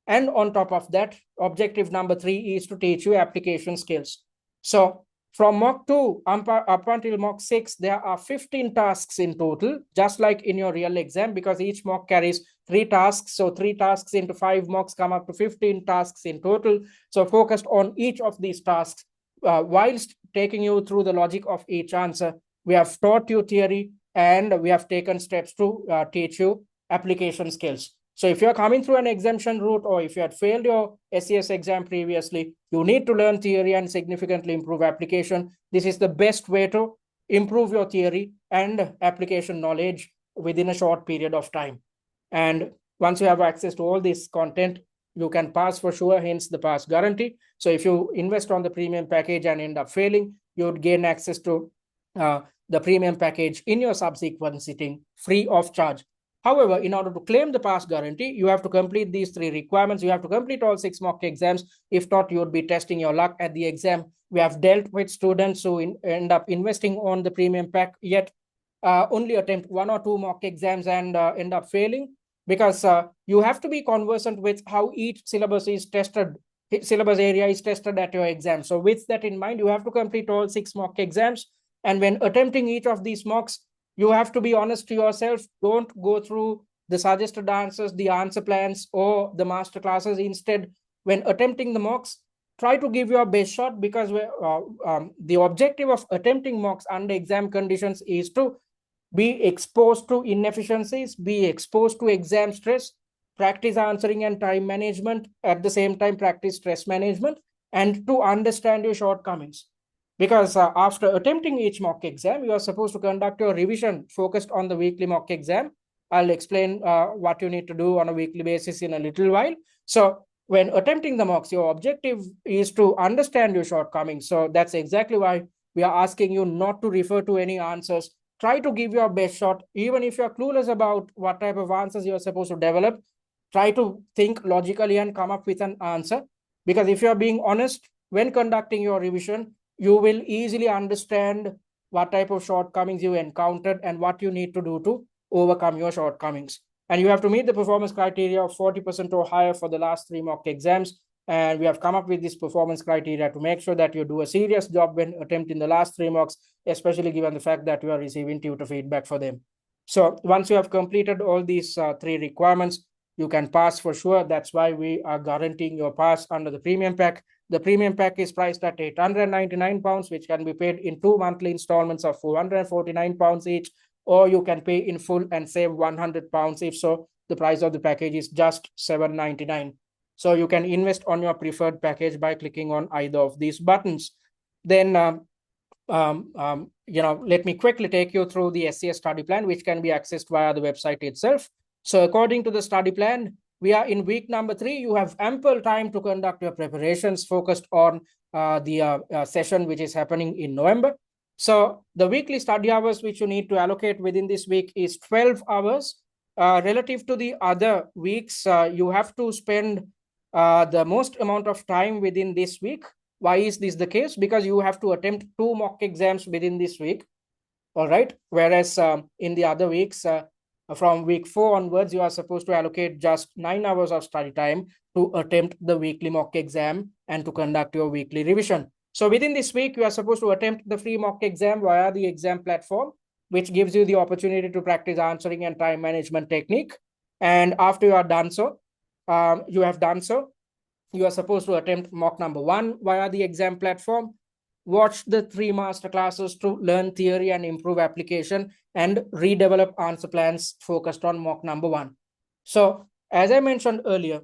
And on top of that, objective number 3 is to teach you application skills. So from mock 2 up until mock 6, there are 15 tasks in total, just like in your real exam, because each mock carries 3 tasks. So 3 tasks into 5 mocks come up to 15 tasks in total. So focused on each of these tasks, whilst taking you through the logic of each answer, we have taught you theory and we have taken steps to teach you application skills. So if you're coming through an exemption route, or if you had failed your SCS exam previously, you need to learn theory and significantly improve application. This is the best way to improve your theory and application knowledge within a short period of time. And once you have access to all this content, you can pass for sure, hence the pass guarantee. So if you invest on the premium package and end up failing, you would gain access to the premium package in your subsequent sitting free of charge. However, in order to claim the pass guarantee, you have to complete these 3 requirements. You have to complete all 6 mock exams. If not, you would be testing your luck at the exam. We have dealt with students who end up investing on the premium pack, yet only attempt 1 or 2 mock exams and end up failing, because you have to be conversant with how each syllabus is tested, syllabus area is tested at your exam. So with that in mind, you have to complete all 6 mock exams. And when attempting each of these mocks, you have to be honest to yourself. Don't go through the suggested answers, the answer plans, or the master classes. Instead, when attempting the mocks, try to give your best shot, because the objective of attempting mocks under exam conditions is to be exposed to inefficiencies, be exposed to exam stress, practice answering and time management, at the same time practice stress management, and to understand your shortcomings. Because after attempting each mock exam, you are supposed to conduct your revision focused on the weekly mock exam. I'll explain what you need to do on a weekly basis in a little while. So when attempting the mocks, your objective is to understand your shortcomings. So that's exactly why we are asking you not to refer to any answers. Try to give your best shot. Even if you're clueless about what type of answers you're supposed to develop, try to think logically and come up with an answer. Because if you're being honest when conducting your revision, you will easily understand what type of shortcomings you encountered and what you need to do to overcome your shortcomings. And you have to meet the performance criteria of 40% or higher for the last 3 mock exams. And we have come up with this performance criteria to make sure that you do a serious job when attempting the last 3 mocks, especially given the fact that you are receiving tutor feedback for them. So once you have completed all these 3 requirements, you can pass for sure. That's why we are guaranteeing your pass under the premium pack. The premium pack is priced at £899, which can be paid in 2 monthly installments of £449 each. or you can pay in full and save £100. If so, the price of the package is just $7.99. So you can invest on your preferred package by clicking on either of these buttons. Then let me quickly take you through the SCS study plan, which can be accessed via the website itself. So according to the study plan, we are in week number 3. You have ample time to conduct your preparations focused on the session which is happening in November. So the weekly study hours which you need to allocate within this week is 12 hours. Relative to the other weeks, you have to spend the most amount of time within this week. Why is this the case? Because you have to attempt 2 mock exams within this week. All right. Whereas in the other weeks, from week 4 onwards, you are supposed to allocate just 9 hours of study time to attempt the weekly mock exam and to conduct your weekly revision. So within this week, you are supposed to attempt the free mock exam via the exam platform, which gives you the opportunity to practice answering and time management technique. And after you are done so, you have done so, you are supposed to attempt mock number 1 via the exam platform. Watch the 3 master classes to learn theory and improve application, and redevelop answer plans focused on mock number 1. So as I mentioned earlier,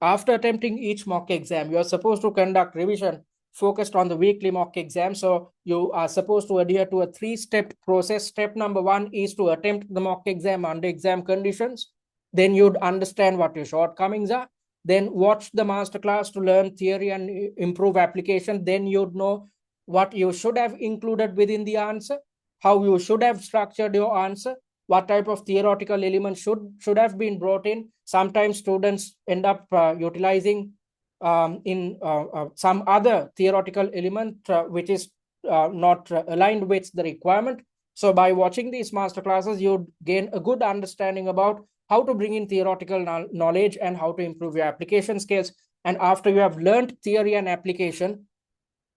after attempting each mock exam, you are supposed to conduct revision focused on the weekly mock exam. So you are supposed to adhere to a 3-step process. Step number 1 is to attempt the mock exam under exam conditions. Then you'd understand what your shortcomings are. Then watch the masterclass to learn theory and improve application. Then you'd know what you should have included within the answer, how you should have structured your answer, what type of theoretical elements should have been brought in. Sometimes students end up utilizing some other theoretical element which is not aligned with the requirement. So by watching these master classes, you gain a good understanding about how to bring in theoretical knowledge and how to improve your application skills. And after you have learned theory and application,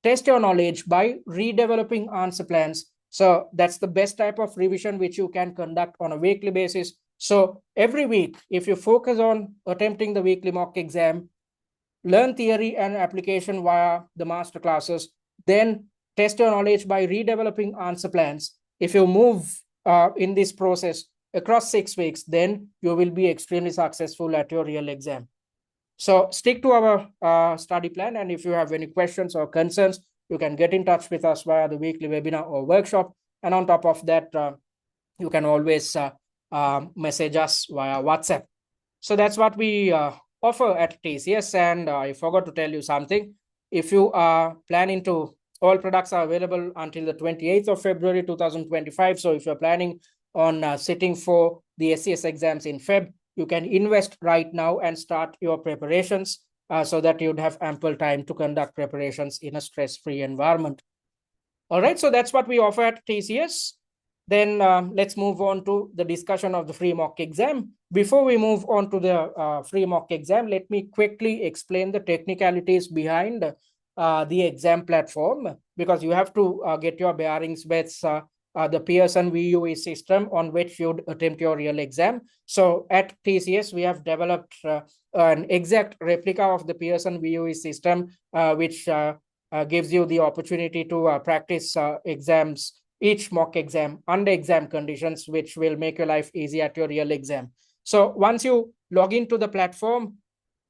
test your knowledge by redeveloping answer plans. So that's the best type of revision which you can conduct on a weekly basis. So every week, if you focus on attempting the weekly mock exam, learn theory and application via the master classes, then test your knowledge by redeveloping answer plans. If you move in this process across 6 weeks, then you will be extremely successful at your real exam. So stick to our study plan, and if you have any questions or concerns, you can get in touch with us via the weekly webinar or workshop. And on top of that, you can always message us via WhatsApp. So that's what we offer at TCS. And I forgot to tell you something. If you are planning to, all products are available until the 28th of February 2025. So if you're planning on sitting for the SCS exams in Feb, you can invest right now and start your preparations so that you'd have ample time to conduct preparations in a stress-free environment. All right, so that's what we offer at TCS. Then let's move on to the discussion of the free mock exam. Before we move on to the free mock exam, let me quickly explain the technicalities behind the exam platform, because you have to get your bearings with the Pearson VUE system on which you'd attempt your real exam. So at TCS, we have developed an exact replica of the Pearson VUE system, which gives you the opportunity to practice exams, each mock exam under exam conditions, which will make your life easy at your real exam. So once you log into the platform,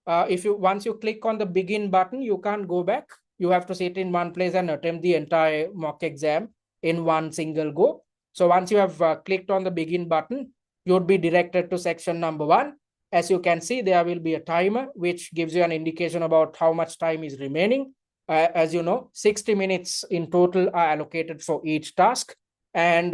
once you click on the begin button, you can't go back. You have to sit in one place and attempt the entire mock exam in one single go. So once you have clicked on the begin button, you would be directed to section number 1. As you can see, there will be a timer which gives you an indication about how much time is remaining. As you know, 60 minutes in total are allocated for each task. And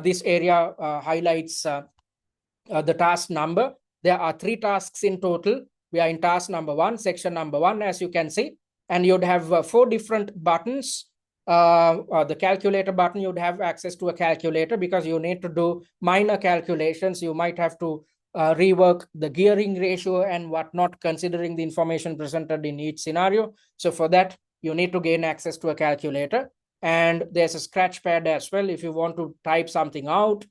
this area highlights the task number. There are 3 tasks in total. We are in task number 1, section number 1, as you can see. And you'd have 4 different buttons. The calculator button, you'd have access to a calculator because you need to do minor calculations. You might have to rework the gearing ratio and whatnot, considering the information presented in each scenario. So for that, you need to gain access to a calculator. And there's a scratch pad as well. If you want to type something out,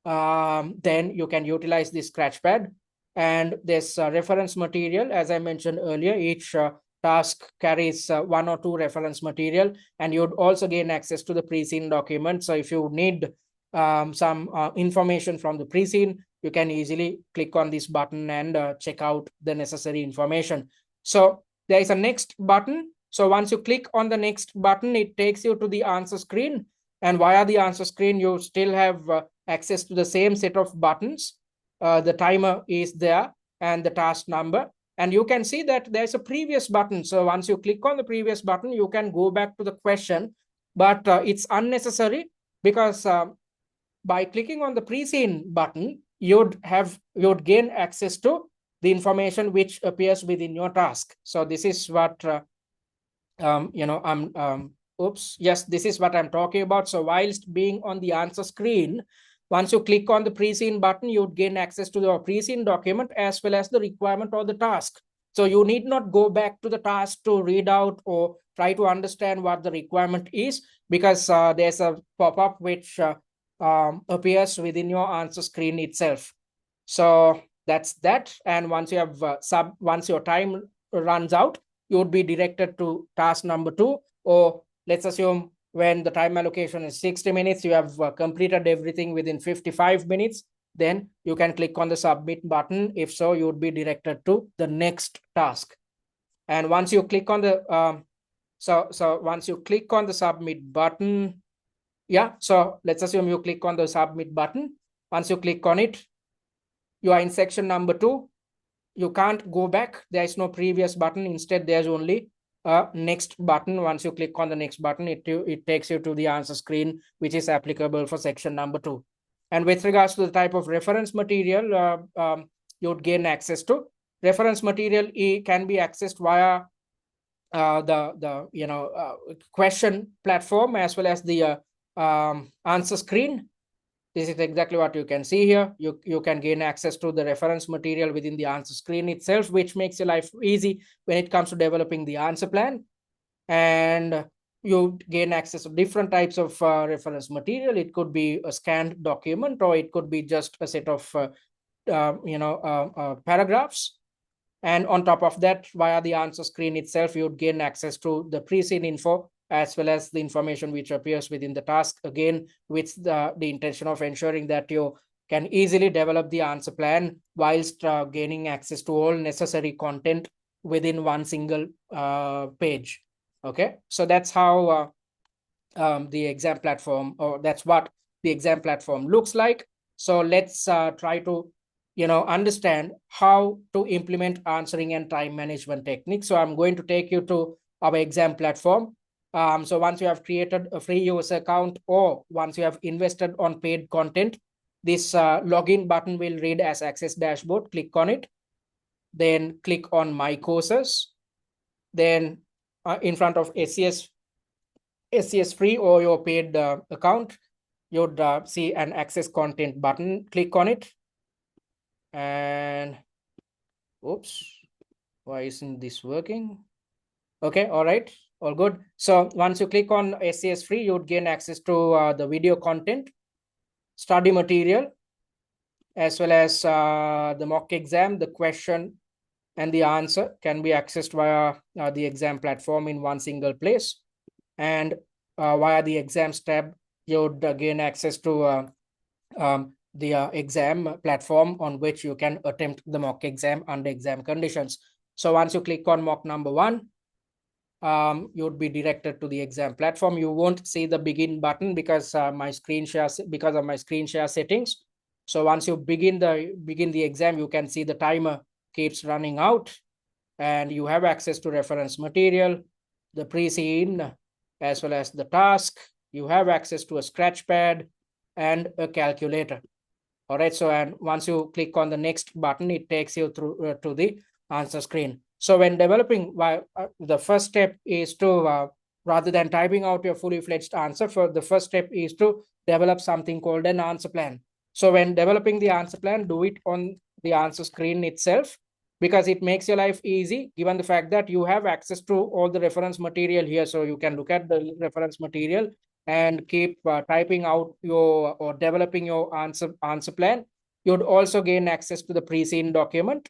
then you can utilize this scratch pad. And there's reference material. As I mentioned earlier, each task carries 1 or 2 reference material, and you'd also gain access to the pre-scene document. So if you need some information from the pre-scene, you can easily click on this button and check out the necessary information. So there is a next button. So once you click on the next button, it takes you to the answer screen. And via the answer screen, you still have access to the same set of buttons. The timer is there and the task number. And you can see that there's a previous button. So once you click on the previous button, you can go back to the question, but it's unnecessary because by clicking on the pre-scene button, you'd gain access to the information which appears within your task. So this is what this is what I'm talking about. So whilst being on the answer screen, once you click on the pre-scene button, you'd gain access to the pre-scene document as well as the requirement or the task. So you need not go back to the task to read out or try to understand what the requirement is, because there's a pop-up which appears within your answer screen itself. So that's that. And once you have once your time runs out, you would be directed to task number 2, or let's assume when the time allocation is 60 minutes, you have completed everything within 55 minutes, then you can click on the submit button. If so, you would be directed to the next task. And once you click on the once you click on the submit button, so let's assume you click on the submit button. Once you click on it, you are in section number 2. You can't go back. There is no previous button. Instead, there's only a next button. Once you click on the next button, it takes you to the answer screen, which is applicable for section number 2. And with regards to the type of reference material you'd gain access to, reference material can be accessed via the question platform as well as the answer screen. This is exactly what you can see here. You can gain access to the reference material within the answer screen itself, which makes your life easy when it comes to developing the answer plan. And you gain access to different types of reference material. It could be a scanned document, or it could be just a set of paragraphs. And on top of that, via the answer screen itself, you'd gain access to the pre-scene info as well as the information which appears within the task, again, with the intention of ensuring that you can easily develop the answer plan whilst gaining access to all necessary content within one single page. Okay, so that's how the exam platform, or that's what the exam platform looks like. So let's try to understand how to implement answering and time management techniques. So I'm going to take you to our exam platform. So once you have created a free user account, or once you have invested on paid content, this login button will read as Access Dashboard. Click on it. Then click on My Courses. Then in front of SCS free or your paid account, you'd see an Access Content button. Click on it. And oops, why isn't this working? Okay, all right, all good. So once you click on SCS free, you'd gain access to the video content, study material, as well as the mock exam. The question and the answer can be accessed via the exam platform in one single place. And via the exams tab, you'd gain access to the exam platform on which you can attempt the mock exam under exam conditions. So once you click on mock number 1, you'd be directed to the exam platform. You won't see the begin button because of my screen share settings. So once you begin the exam, you can see the timer keeps running out, and you have access to reference material, the pre-scene, as well as the task. You have access to a scratch pad and a calculator. All right, so and once you click on the next button, it takes you through to the answer screen. So when developing, the first step is to, rather than typing out your fully fledged answer, the first step is to develop something called an answer plan. So when developing the answer plan, do it on the answer screen itself, because it makes your life easy, given the fact that you have access to all the reference material here. So you can look at the reference material and keep typing out or developing your answer plan. You'd also gain access to the pre-scene document,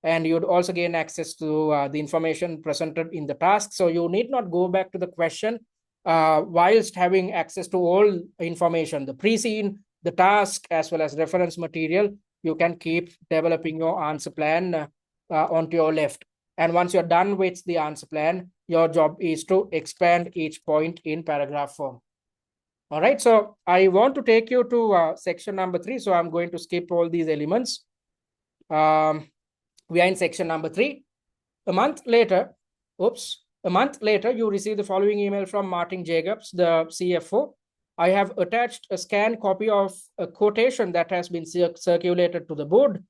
and you'd also gain access to the information presented in the task. So you need not go back to the question whilst having access to all information, the pre-scene, the task, as well as reference material. You can keep developing your answer plan onto your left. And once you're done with the answer plan, your job is to expand each point in paragraph form. All right, so I want to take you to section number 3. So I'm going to skip all these elements. We are in section number 3. A month later, you receive the following email from Martin Jacobs, the CFO. I have attached a scanned copy of a quotation that has been circulated to the board.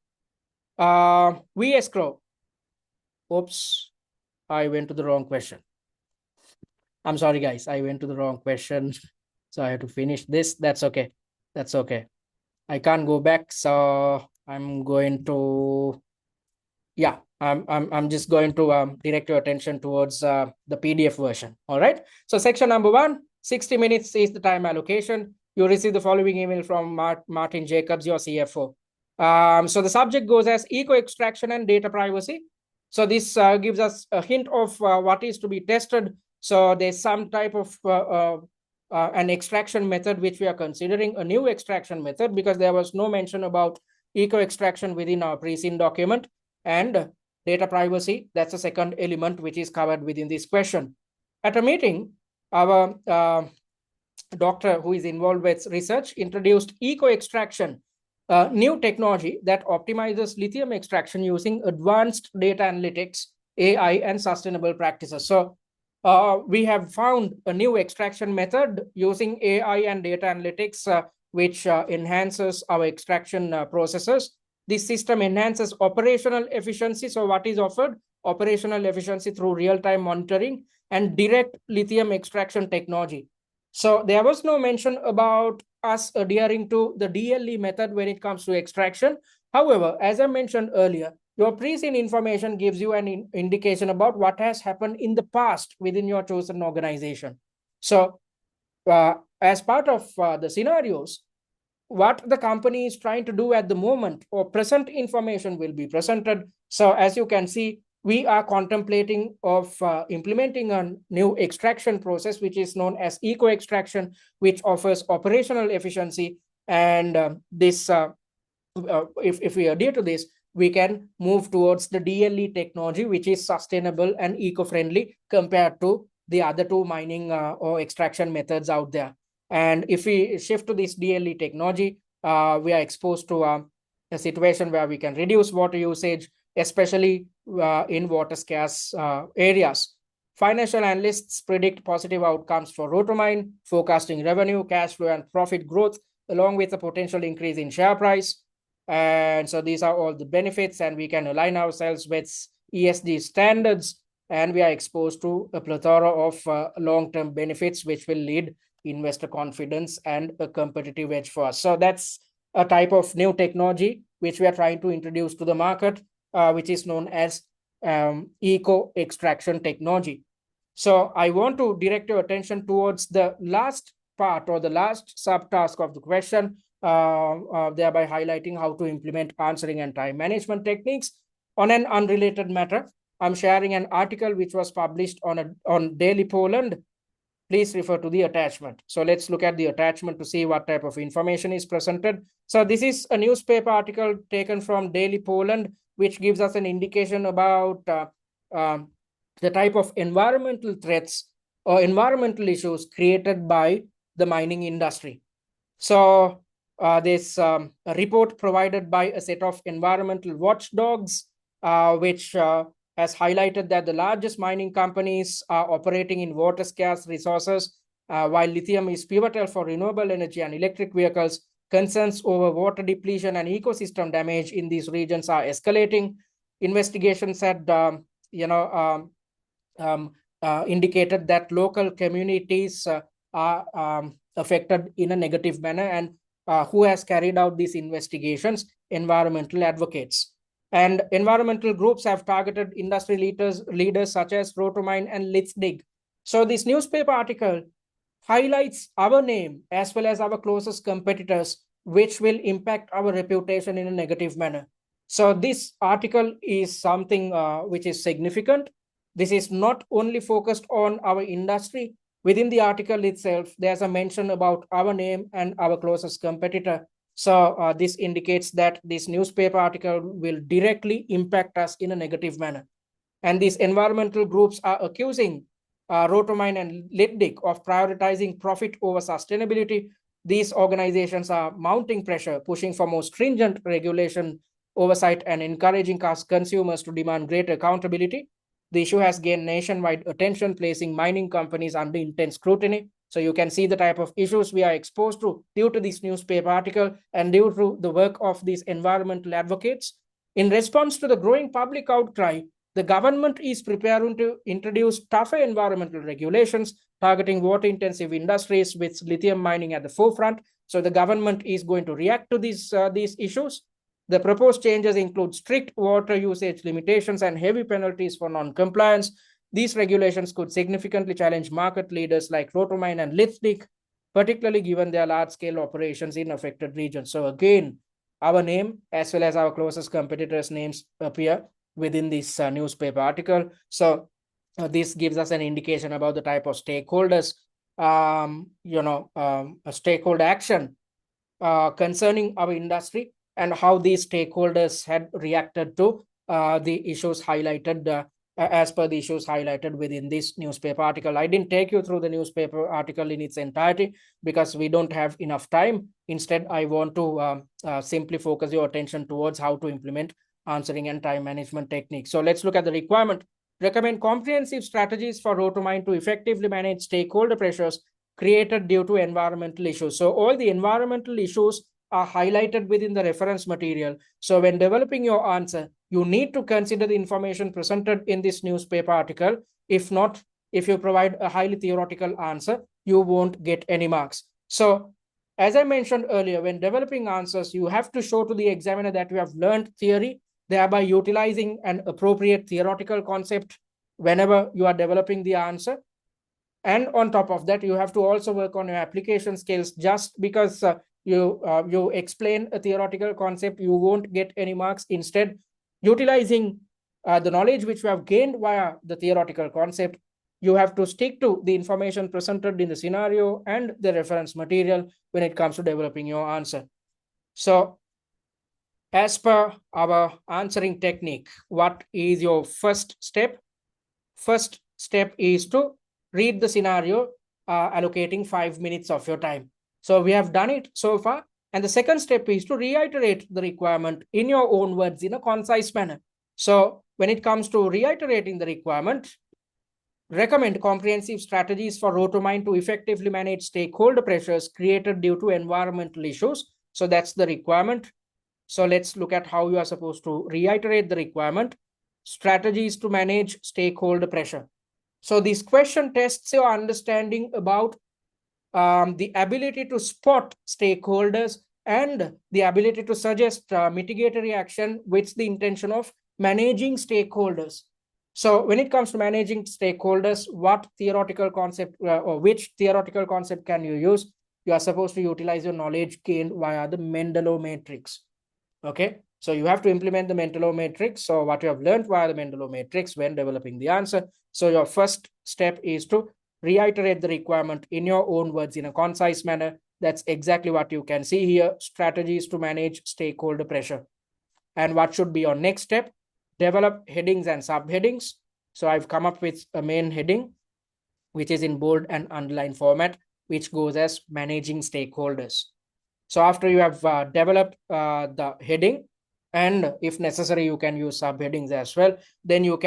We escrow. Oops, I went to the wrong question. I'm sorry, guys. I went to the wrong question. So I have to finish this. That's okay. That's okay. I can't go back. So I'm going to, yeah, I'm just going to direct your attention towards the PDF version. All right. So section number 1, 60 minutes is the time allocation. You receive the following email from Martin Jacobs, your CFO. So the subject goes as eco extraction and data privacy. So this gives us a hint of what is to be tested. So there's some type of an extraction method which we are considering, a new extraction method, because there was no mention about eco extraction within our pre-scene document. And data privacy, that's the second element which is covered within this question. At a meeting, our doctor who is involved with research introduced eco extraction, new technology that optimizes lithium extraction using advanced data analytics, AI, and sustainable practices. So we have found a new extraction method using AI and data analytics, which enhances our extraction processes. This system enhances operational efficiency. So what is offered? Operational efficiency through real-time monitoring and direct lithium extraction technology. So there was no mention about us adhering to the DLE method when it comes to extraction. However, as I mentioned earlier, your pre-scene information gives you an indication about what has happened in the past within your chosen organization. So as part of the scenarios, what the company is trying to do at the moment or present information will be presented. So as you can see, we are contemplating of implementing a new extraction process, which is known as eco extraction, which offers operational efficiency. And this, if we adhere to this, we can move towards the DLE technology, which is sustainable and eco-friendly compared to the other two mining or extraction methods out there. And if we shift to this DLE technology, we are exposed to a situation where we can reduce water usage, especially in water scarce areas. Financial analysts predict positive outcomes for Rotomyne, forecasting revenue, cash flow, and profit growth, along with a potential increase in share price. And so these are all the benefits, and we can align ourselves with ESG standards, and we are exposed to a plethora of long-term benefits, which will lead investor confidence and a competitive edge for us. So that's a type of new technology which we are trying to introduce to the market, which is known as eco extraction technology. So I want to direct your attention towards the last part or the last subtask of the question, thereby highlighting how to implement answering and time management techniques. On an unrelated matter, I'm sharing an article which was published on Daily Poland. Please refer to the attachment. So let's look at the attachment to see what type of information is presented. So this is a newspaper article taken from Daily Poland, which gives us an indication about the type of environmental threats or environmental issues created by the mining industry. So this a report provided by a set of environmental watchdogs, which has highlighted that the largest mining companies are operating in water scarce resources, while lithium is pivotal for renewable energy and electric vehicles. Concerns over water depletion and ecosystem damage in these regions are escalating. Investigations had indicated that local communities are affected in a negative manner, and who has carried out these investigations? Environmental advocates. And environmental groups have targeted industry leaders such as Rotomyne and Litsdig. So this newspaper article highlights our name as well as our closest competitors, which will impact our reputation in a negative manner. So this article is something which is significant. This is not only focused on our industry. Within the article itself, there's a mention about our name and our closest competitor. So this indicates that this newspaper article will directly impact us in a negative manner. And these environmental groups are accusing Rotomyne and Litdick of prioritizing profit over sustainability. These organizations are mounting pressure, pushing for more stringent regulation oversight and encouraging consumers to demand greater accountability. The issue has gained nationwide attention, placing mining companies under intense scrutiny. So you can see the type of issues we are exposed to due to this newspaper article and due to the work of these environmental advocates. In response to the growing public outcry, the government is preparing to introduce tougher environmental regulations targeting water-intensive industries with lithium mining at the forefront. So the government is going to react to these issues. The proposed changes include strict water usage limitations and heavy penalties for non-compliance. These regulations could significantly challenge market leaders like Rotomyne and Lithium, particularly given their large-scale operations in affected regions. So again, our name as well as our closest competitors' names appear within this newspaper article. So this gives us an indication about the type of stakeholders, a stakeholder action concerning our industry and how these stakeholders had reacted to the issues highlighted as per the issues highlighted within this newspaper article. I didn't take you through the newspaper article in its entirety because we don't have enough time. Instead, I want to simply focus your attention towards how to implement answering and time management techniques. So let's look at the requirement. Recommend comprehensive strategies for Rotomyne to effectively manage stakeholder pressures created due to environmental issues. So all the environmental issues are highlighted within the reference material. So when developing your answer, you need to consider the information presented in this newspaper article. If not, if you provide a highly theoretical answer, you won't get any marks. So as I mentioned earlier, when developing answers, you have to show to the examiner that you have learned theory, thereby utilizing an appropriate theoretical concept whenever you are developing the answer. And on top of that, you have to also work on your application skills. Just because you explain a theoretical concept, you won't get any marks. Instead, utilizing the knowledge which you have gained via the theoretical concept, you have to stick to the information presented in the scenario and the reference material when it comes to developing your answer. So as per our answering technique, what is your first step? First step is to read the scenario, allocating 5 minutes of your time. So we have done it so far. And the second step is to reiterate the requirement in your own words in a concise manner. So when it comes to reiterating the requirement, recommend comprehensive strategies for Rotomyne to effectively manage stakeholder pressures created due to environmental issues. So that's the requirement. So let's look at how you are supposed to reiterate the requirement. Strategies to manage stakeholder pressure. So this question tests your understanding about the ability to spot stakeholders and the ability to suggest mitigatory action with the intention of managing stakeholders. So when it comes to managing stakeholders, what theoretical concept or which theoretical concept can you use? You are supposed to utilize your knowledge gained via the Mendelov matrix. Okay, so you have to implement the Mendelov matrix. So what you have learned via the Mendelov matrix when developing the answer. So your first step is to reiterate the requirement in your own words in a concise manner. That's exactly what you can see here. Strategies to manage stakeholder pressure. And what should be your next step? Develop headings and subheadings. So I've come up with a main heading, which is in bold and underlined format, which goes as managing stakeholders. So after you have developed the heading, and if necessary, you can use subheadings as well, then you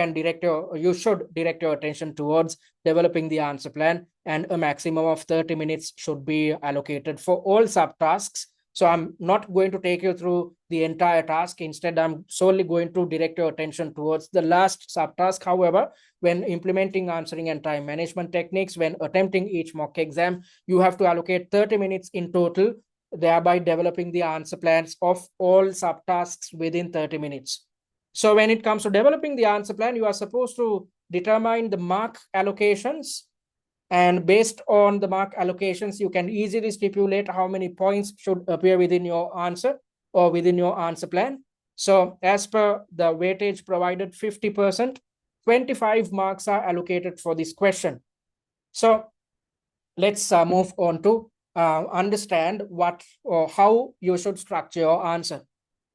should direct your attention towards developing the answer plan, and a maximum of 30 minutes should be allocated for all subtasks. So I'm not going to take you through the entire task. Instead, I'm solely going to direct your attention towards the last subtask. However, when implementing answering and time management techniques, when attempting each mock exam, you have to allocate 30 minutes in total, thereby developing the answer plans of all subtasks within 30 minutes. So when it comes to developing the answer plan, you are supposed to determine the mark allocations. And based on the mark allocations, you can easily stipulate how many points should appear within your answer or within your answer plan. So as per the weightage provided 50%, 25 marks are allocated for this question. So let's move on to understand what or how you should structure your answer.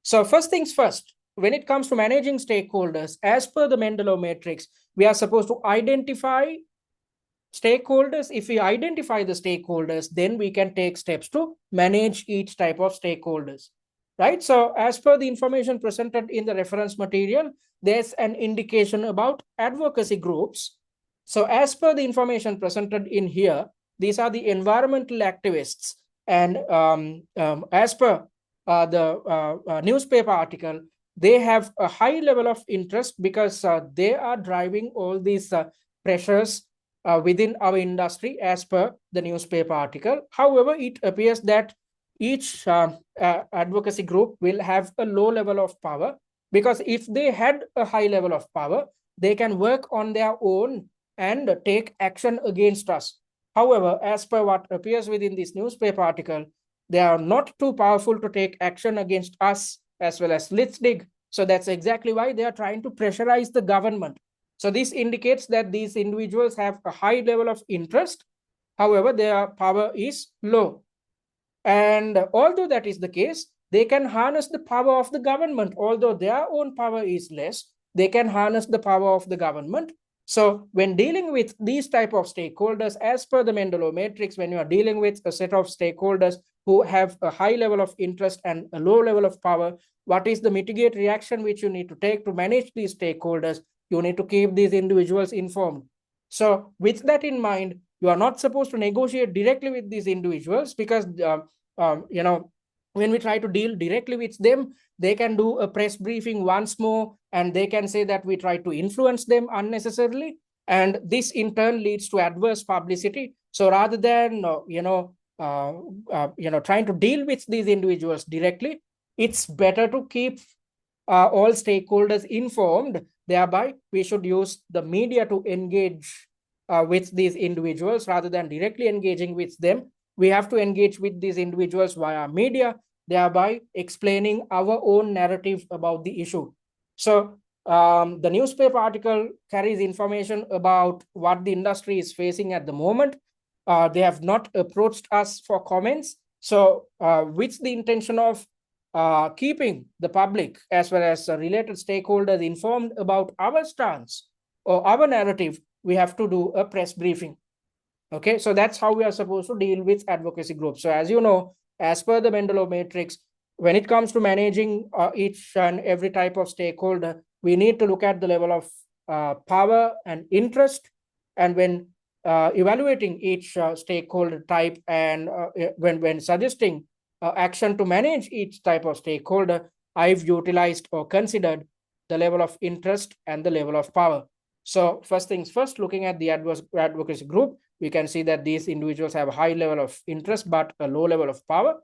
So first things first, when it comes to managing stakeholders, as per the Mendelov matrix, we are supposed to identify stakeholders. If we identify the stakeholders, then we can take steps to manage each type of stakeholders, right? So as per the information presented in the reference material, there's an indication about advocacy groups. So as per the information presented in here, these are the environmental activists, and as per the newspaper article, they have a high level of interest because they are driving all these pressures within our industry as per the newspaper article. However, it appears that each advocacy group will have a low level of power, because if they had a high level of power, they can work on their own and take action against us. However, as per what appears within this newspaper article, they are not too powerful to take action against us as well as Litdig. So that's exactly why they are trying to pressurize the government. So this indicates that these individuals have a high level of interest. However, their power is low. And although that is the case, they can harness the power of the government. Although their own power is less, they can harness the power of the government. So when dealing with these type of stakeholders, as per the Mendelov matrix, when you are dealing with a set of stakeholders who have a high level of interest and a low level of power, what is the mitigate reaction which you need to take to manage these stakeholders? You need to keep these individuals informed. So with that in mind, you are not supposed to negotiate directly with these individuals, because when we try to deal directly with them, they can do a press briefing once more, and they can say that we try to influence them unnecessarily, and this in turn leads to adverse publicity. So rather than trying to deal with these individuals directly, it's better to keep all stakeholders informed. Thereby, we should use the media to engage with these individuals rather than directly engaging with them. We have to engage with these individuals via media, thereby explaining our own narrative about the issue. So the newspaper article carries information about what the industry is facing at the moment. They have not approached us for comments. So with the intention of keeping the public as well as related stakeholders informed about our stance or our narrative, we have to do a press briefing. Okay, so that's how we are supposed to deal with advocacy groups. So as you know, as per the Mendelov matrix, when it comes to managing each and every type of stakeholder, we need to look at the level of power and interest. And when evaluating each stakeholder type, and when suggesting action to manage each type of stakeholder, I've utilized or considered the level of interest and the level of power. So first things first, looking at the advocacy group, we can see that these individuals have a high level of interest but a low level of power.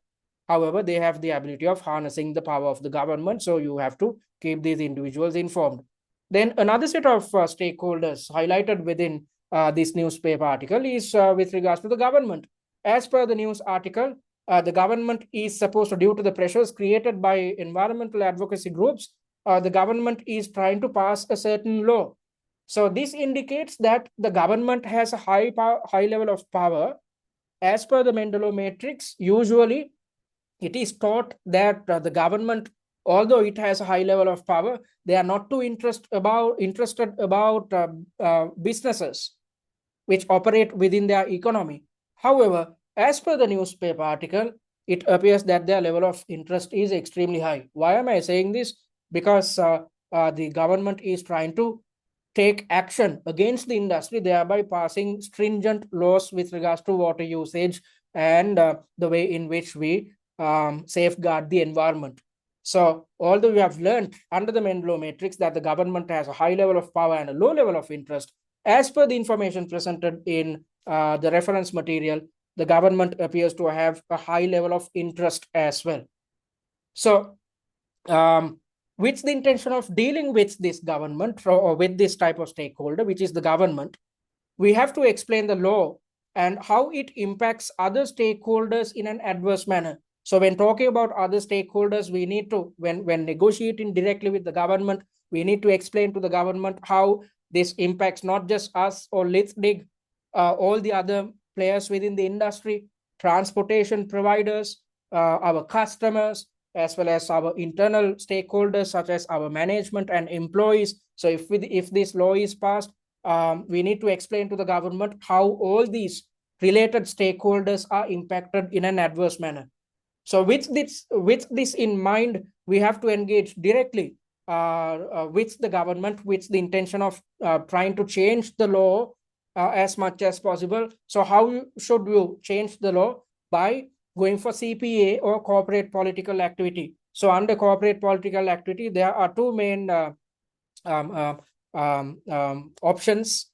However, they have the ability of harnessing the power of the government. So you have to keep these individuals informed. Then another set of stakeholders highlighted within this newspaper article is with regards to the government. As per the news article, the government is supposed to, due to the pressures created by environmental advocacy groups, the government is trying to pass a certain law. So this indicates that the government has a high level of power. As per the Mendelov matrix, usually it is taught that the government, although it has a high level of power, they are not too interested about businesses which operate within their economy. However, as per the newspaper article, it appears that their level of interest is extremely high. Why am I saying this? Because the government is trying to take action against the industry, thereby passing stringent laws with regards to water usage and the way in which we safeguard the environment. So although we have learned under the Mendelov matrix that the government has a high level of power and a low level of interest, as per the information presented in the reference material, the government appears to have a high level of interest as well. So with the intention of dealing with this government or with this type of stakeholder, which is the government, we have to explain the law and how it impacts other stakeholders in an adverse manner. So when talking about other stakeholders, we need to, when negotiating directly with the government, we need to explain to the government how this impacts not just us or Litdig, all the other players within the industry, transportation providers, our customers, as well as our internal stakeholders such as our management and employees. So if this law is passed, we need to explain to the government how all these related stakeholders are impacted in an adverse manner. So with this in mind, we have to engage directly with the government with the intention of trying to change the law as much as possible. So how should you change the law? By going for CPA or corporate political activity. So under corporate political activity, there are two main um, options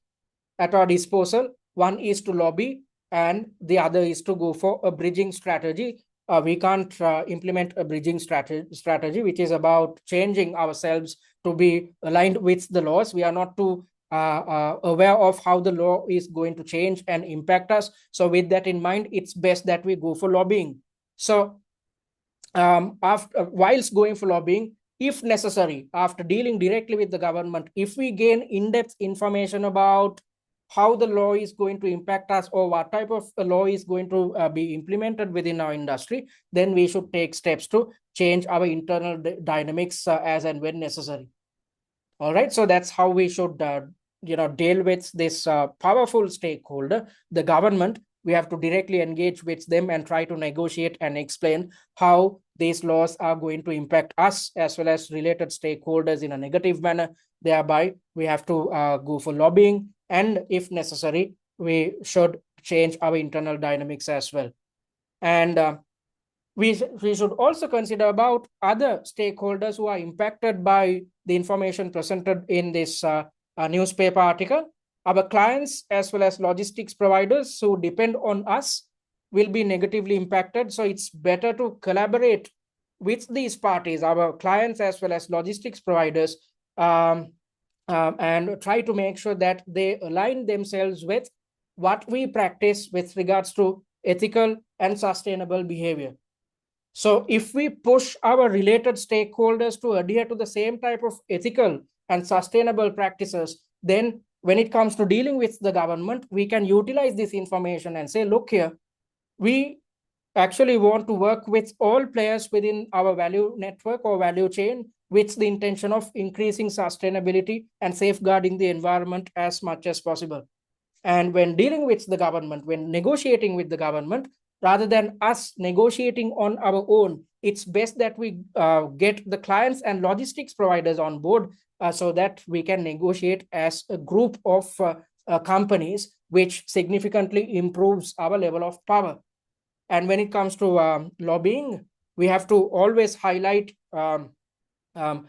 at our disposal. One is to lobby, and the other is to go for a bridging strategy. We can't implement a bridging strategy, which is about changing ourselves to be aligned with the laws. We are not too aware of how the law is going to change and impact us. So with that in mind, it's best that we go for lobbying. So whilst going for lobbying, if necessary, after dealing directly with the government, if we gain in-depth information about how the law is going to impact us or what type of law is going to be implemented within our industry, then we should take steps to change our internal dynamics as and when necessary. All right, so that's how we should deal with this powerful stakeholder, the government. We have to directly engage with them and try to negotiate and explain how these laws are going to impact us as well as related stakeholders in a negative manner. Thereby, we have to go for lobbying, and if necessary, we should change our internal dynamics as well. And we should also consider about other stakeholders who are impacted by the information presented in this newspaper article. Our clients as well as logistics providers who depend on us will be negatively impacted. So it's better to collaborate with these parties, our clients as well as logistics providers, and try to make sure that they align themselves with what we practice with regards to ethical and sustainable behavior. So if we push our related stakeholders to adhere to the same type of ethical and sustainable practices, then when it comes to dealing with the government, we can utilize this information and say, look here, we actually want to work with all players within our value network or value chain with the intention of increasing sustainability and safeguarding the environment as much as possible. And when dealing with the government, when negotiating with the government, rather than us negotiating on our own, it's best that we get the clients and logistics providers on board so that we can negotiate as a group of companies, which significantly improves our level of power. And when it comes to lobbying, we have to always highlight, we are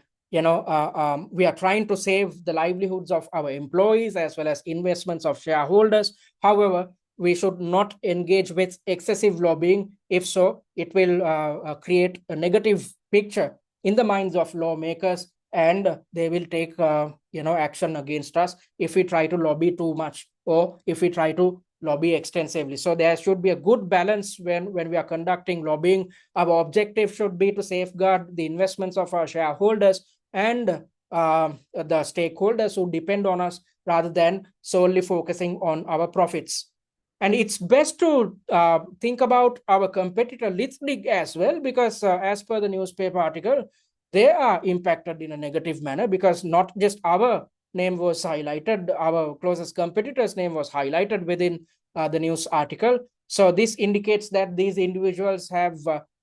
trying to save the livelihoods of our employees as well as investments of shareholders. However, we should not engage with excessive lobbying. If so, it will create a negative picture in the minds of lawmakers, and they will take action against us if we try to lobby too much or if we try to lobby extensively. So there should be a good balance when we are conducting lobbying. Our objective should be to safeguard the investments of our shareholders and the stakeholders who depend on us, rather than solely focusing on our profits. And it's best to think about our competitor Litdig as well, because as per the newspaper article, they are impacted in a negative manner, because not just our name was highlighted, our closest competitor's name was highlighted within the news article. So this indicates that these individuals have,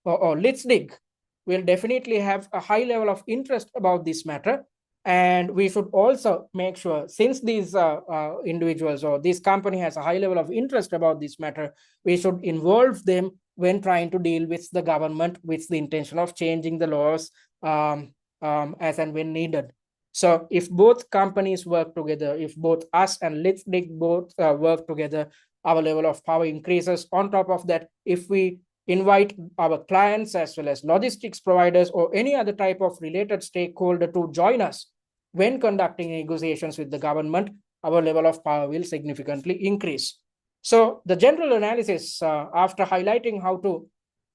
or Litdig will definitely have a high level of interest about this matter. And we should also make sure, since these individuals or this company has a high level of interest about this matter, we should involve them when trying to deal with the government with the intention of changing the laws as and when needed. So if both companies work together, if both us and Litdig both work together, our level of power increases. On top of that, if we invite our clients as well as logistics providers or any other type of related stakeholder to join us when conducting negotiations with the government, our level of power will significantly increase. So the general analysis, after highlighting how to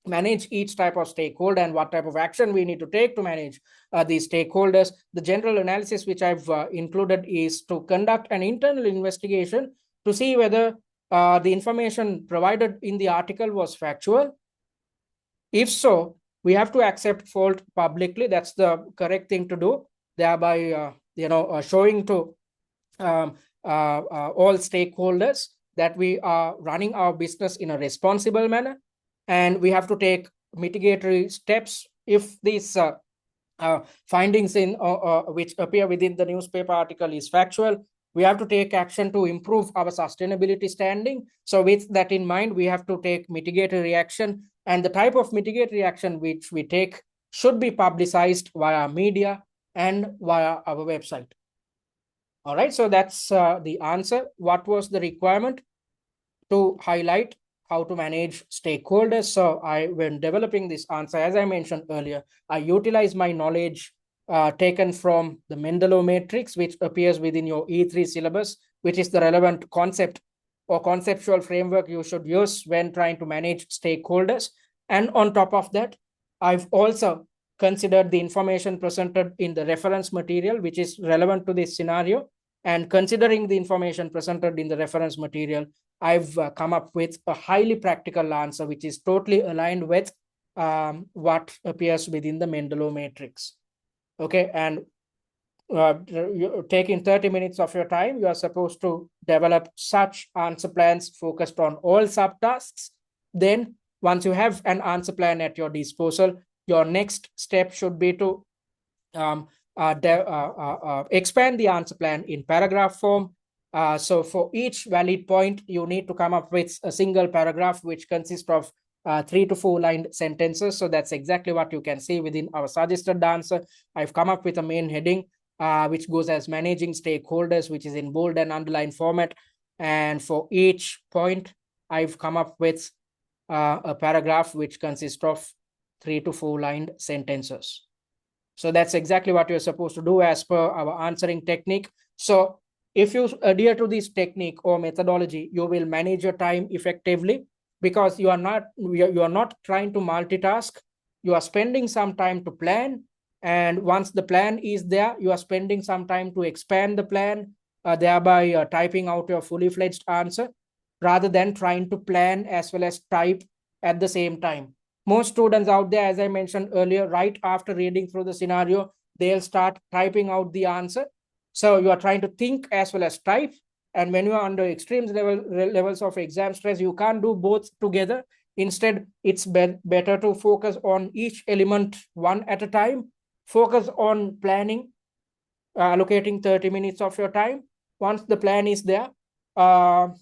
manage each type of stakeholder and what type of action we need to take to manage these stakeholders. The general analysis which I've included is to conduct an internal investigation to see whether the information provided in the article was factual. If so, we have to accept fault publicly. That's the correct thing to do, thereby showing to all stakeholders that we are running our business in a responsible manner, and we have to take mitigatory steps if these findings in which appear within the newspaper article is factual. We have to take action to improve our sustainability standing. So with that in mind, we have to take mitigatory action, and the type of mitigatory action which we take should be publicized via media and via our website. All right, so that's the answer. What was the requirement? To highlight how to manage stakeholders. So when developing this answer, as I mentioned earlier, I utilize my knowledge taken from the Mendelov matrix, which appears within your E3 syllabus, which is the relevant concept or conceptual framework you should use when trying to manage stakeholders. And on top of that, I've also considered the information presented in the reference material, which is relevant to this scenario. And considering the information presented in the reference material, I've come up with a highly practical answer, which is totally aligned with what appears within the Mendelov matrix. Okay, and taking 30 minutes of your time, you are supposed to develop such answer plans focused on all subtasks. Then once you have an answer plan at your disposal, your next step should be to expand the answer plan in paragraph form. So for each valid point, you need to come up with a single paragraph which consists of 3 to 4 lined sentences. So that's exactly what you can see within our suggested answer. I've come up with a main heading which goes as managing stakeholders, which is in bold and underlined format. And for each point, I've come up with a paragraph which consists of 3 to 4 lined sentences. So that's exactly what you're supposed to do as per our answering technique. So if you adhere to this technique or methodology, you will manage your time effectively, because you are not trying to multitask. You are spending some time to plan, and once the plan is there, you are spending some time to expand the plan, thereby typing out your fully fledged answer, rather than trying to plan as well as type at the same time. Most students out there, as I mentioned earlier, right after reading through the scenario, they'll start typing out the answer. So you are trying to think as well as type. And when you are under extreme levels of exam stress, you can't do both together. Instead, it's better to focus on each element one at a time. Focus on planning, allocating 30 minutes of your time. Once the plan is there, when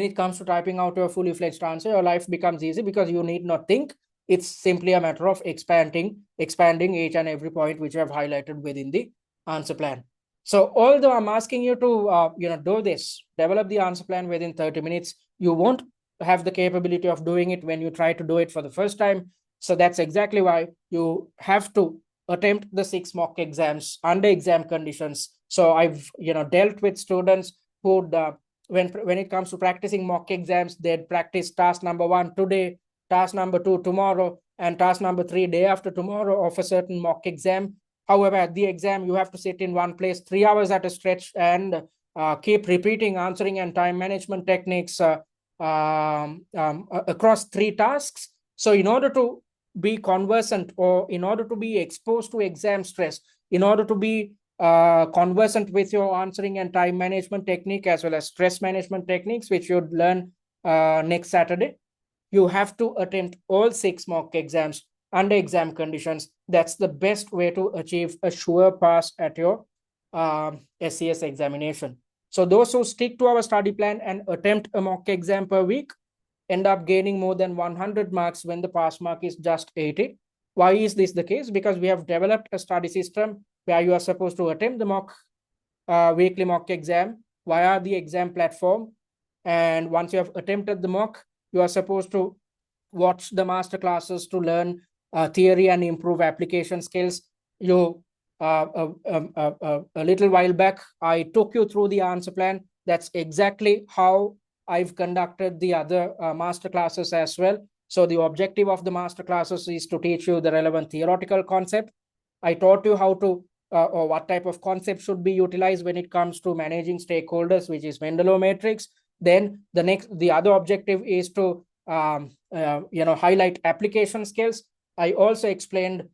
it comes to typing out your fully fledged answer, your life becomes easy because you need not think. It's simply a matter of expanding each and every point which you have highlighted within the answer plan. So although I'm asking you to do this, develop the answer plan within 30 minutes, you won't have the capability of doing it when you try to do it for the first time. So that's exactly why you have to attempt the 6 mock exams under exam conditions. So I've dealt with students who when it comes to practicing mock exams, they'd practice task number 1 today, task number 2 tomorrow, and task number 3 day after tomorrow of a certain mock exam. However, at the exam, you have to sit in one place 3 hours at a stretch and keep repeating answering and time management techniques across 3 tasks. So in order to be conversant, or in order to be exposed to exam stress, in order to be conversant with your answering and time management technique as well as stress management techniques, which you'd learn next Saturday, you have to attempt all 6 mock exams under exam conditions. That's the best way to achieve a sure pass at your SCS examination. So those who stick to our study plan and attempt a mock exam per week end up gaining more than 100 marks when the pass mark is just 80. Why is this the case? Because we have developed a study system where you are supposed to attempt the weekly mock exam via the exam platform. And once you have attempted the mock, you are supposed to watch the master classes to learn theory and improve application skills. A little while back, I took you through the answer plan. That's exactly how I've conducted the other master classes as well. So the objective of the master classes is to teach you the relevant theoretical concept. I taught you how to or what type of concept should be utilized when it comes to managing stakeholders, which is Mendelov matrix. Then the other objective is to highlight application skills. I also explained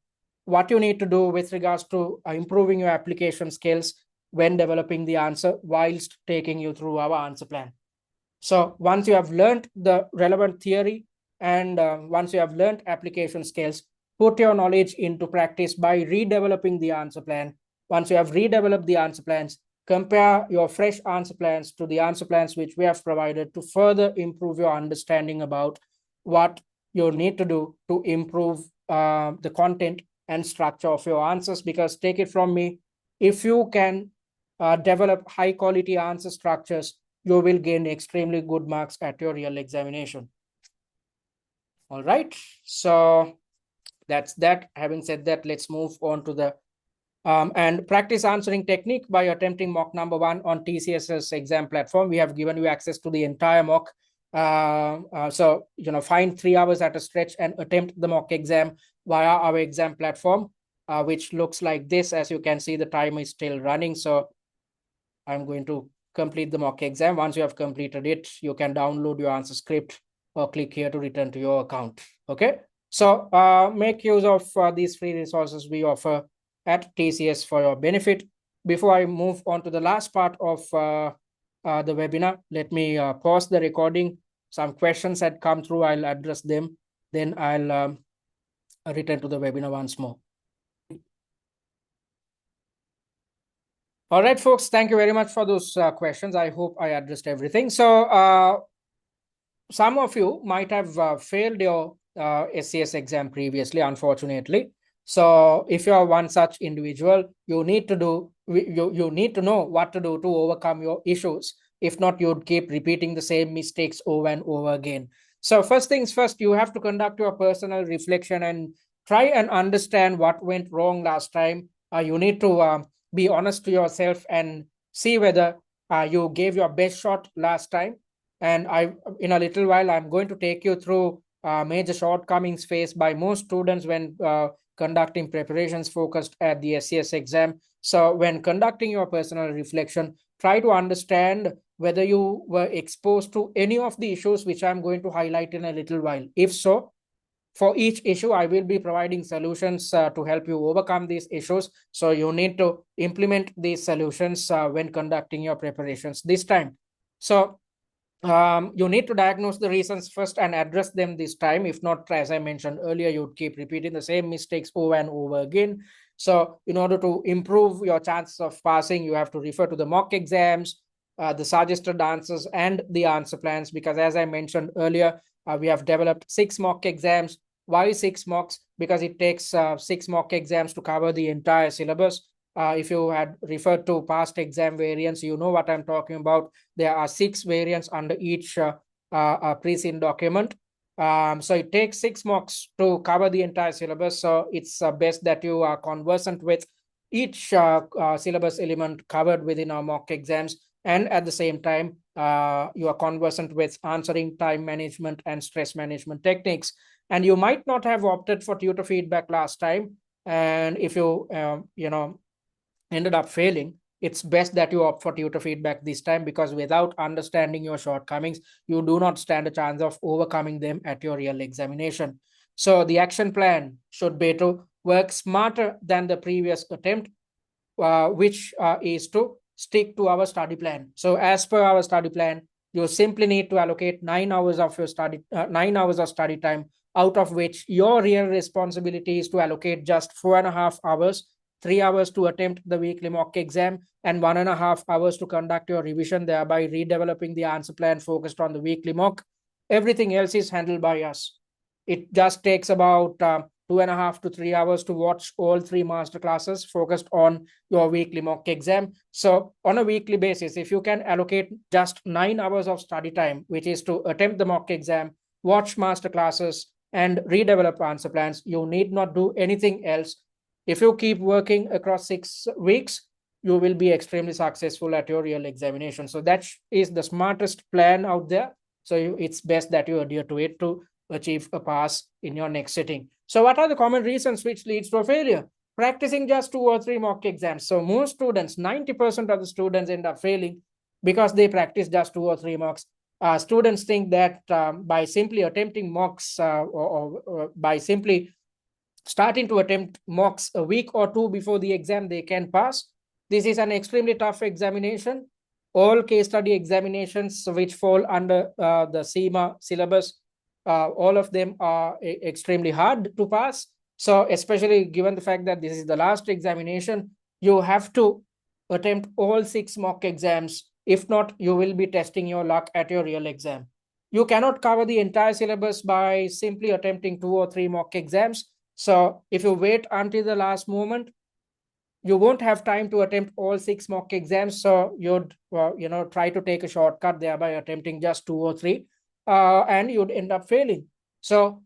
what you need to do with regards to improving your application skills when developing the answer whilst taking you through our answer plan. So once you have learned the relevant theory and once you have learned application skills, put your knowledge into practice by redeveloping the answer plan. Once you have redeveloped the answer plans, compare your fresh answer plans to the answer plans which we have provided to further improve your understanding about what you need to do to improve the content and structure of your answers. Because take it from me, if you can develop high quality answer structures, you will gain extremely good marks at your real examination. All right, so that's that. Having said that, let's move on to the and practice answering technique by attempting mock number 1 on TCS's exam platform. We have given you access to the entire mock. So, find 3 hours at a stretch and attempt the mock exam via our exam platform, which looks like this. As you can see, the time is still running. So I'm going to complete the mock exam. Once you have completed it, you can download your answer script or click here to return to your account. Okay. So make use of these free resources we offer at TCS for your benefit. Before I move on to the last part of the webinar, let me pause the recording. Some questions had come through. I'll address them. Then I'll return to the webinar once more. All right, folks, thank you very much for those questions. I hope I addressed everything. So some of you might have failed your SCS exam previously, unfortunately. So if you are one such individual, you need to know what to do to overcome your issues. If not, you'd keep repeating the same mistakes over and over again. So first things first, you have to conduct your personal reflection and try and understand what went wrong last time. You need to be honest to yourself and see whether you gave your best shot last time. And in a little while, I'm going to take you through major shortcomings faced by most students when conducting preparations focused at the SCS exam. So when conducting your personal reflection, try to understand whether you were exposed to any of the issues which I'm going to highlight in a little while. If so, for each issue, I will be providing solutions to help you overcome these issues. So you need to implement these solutions when conducting your preparations this time. So you need to diagnose the reasons first and address them this time. If not, as I mentioned earlier, you'd keep repeating the same mistakes over and over again. So in order to improve your chances of passing, you have to refer to the mock exams, the suggested answers, and the answer plans. Because as I mentioned earlier, we have developed 6 mock exams. Why 6 mocks? Because it takes 6 mock exams to cover the entire syllabus. If you had referred to past exam variants, you know what I'm talking about. There are 6 variants under each pre-seen document. So it takes 6 mocks to cover the entire syllabus. So it's best that you are conversant with each syllabus element covered within our mock exams. And at the same time, you are conversant with answering time management and stress management techniques. And you might not have opted for tutor feedback last time. And if you, ended up failing, it's best that you opt for tutor feedback this time, because without understanding your shortcomings, you do not stand a chance of overcoming them at your real examination. So the action plan should be to work smarter than the previous attempt, which is to stick to our study plan. So as per our study plan, you simply need to allocate 9 hours of your study, 9 hours of study time, out of which your real responsibility is to allocate just 4.5 hours, 3 hours to attempt the weekly mock exam, and 1.5 hours to conduct your revision, thereby redeveloping the answer plan focused on the weekly mock. Everything else is handled by us. It just takes about 2.5 to 3 hours to watch all 3 master classes focused on your weekly mock exam. So on a weekly basis, if you can allocate just 9 hours of study time, which is to attempt the mock exam, watch master classes, and redevelop answer plans, you need not do anything else. If you keep working across 6 weeks, you will be extremely successful at your real examination. So that is the smartest plan out there. So it's best that you adhere to it to achieve a pass in your next sitting. So what are the common reasons which leads to a failure? Practicing just 2 or 3 mock exams. So most students, 90% of the students end up failing because they practice just 2 or 3 mocks. Students think that by simply attempting mocks or by simply starting to attempt mocks a week or two before the exam, they can pass. This is an extremely tough examination. All case study examinations which fall under the CIMA syllabus, all of them are extremely hard to pass. So especially given the fact that this is the last examination, you have to attempt all 6 mock exams. If not, you will be testing your luck at your real exam. You cannot cover the entire syllabus by simply attempting 2 or 3 mock exams. So if you wait until the last moment, you won't have time to attempt all 6 mock exams. So you'd try to take a shortcut there by attempting just 2 or 3, and you'd end up failing. So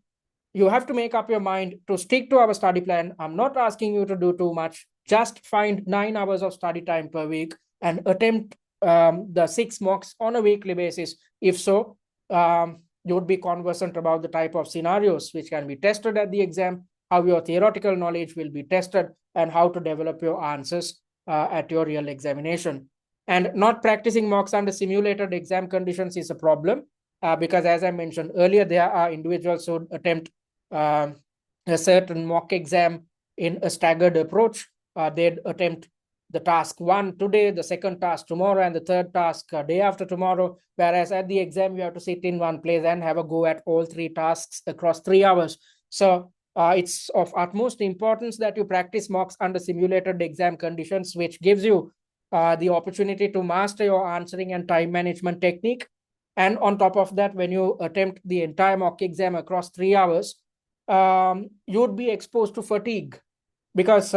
you have to make up your mind to stick to our study plan. I'm not asking you to do too much. Just find 9 hours of study time per week and attempt the 6 mocks on a weekly basis. If so, you would be conversant about the type of scenarios which can be tested at the exam, how your theoretical knowledge will be tested, and how to develop your answers at your real examination. And not practicing mocks under simulated exam conditions is a problem because, as I mentioned earlier, there are individuals who attempt a certain mock exam in a staggered approach. They'd attempt the task 1 today, the second task tomorrow, and the third task day after tomorrow. Whereas at the exam, you have to sit in one place and have a go at all 3 tasks across 3 hours. So it's of utmost importance that you practice mocks under simulated exam conditions, which gives you the opportunity to master your answering and time management technique. And on top of that, when you attempt the entire mock exam across 3 hours, you'd be exposed to fatigue. Because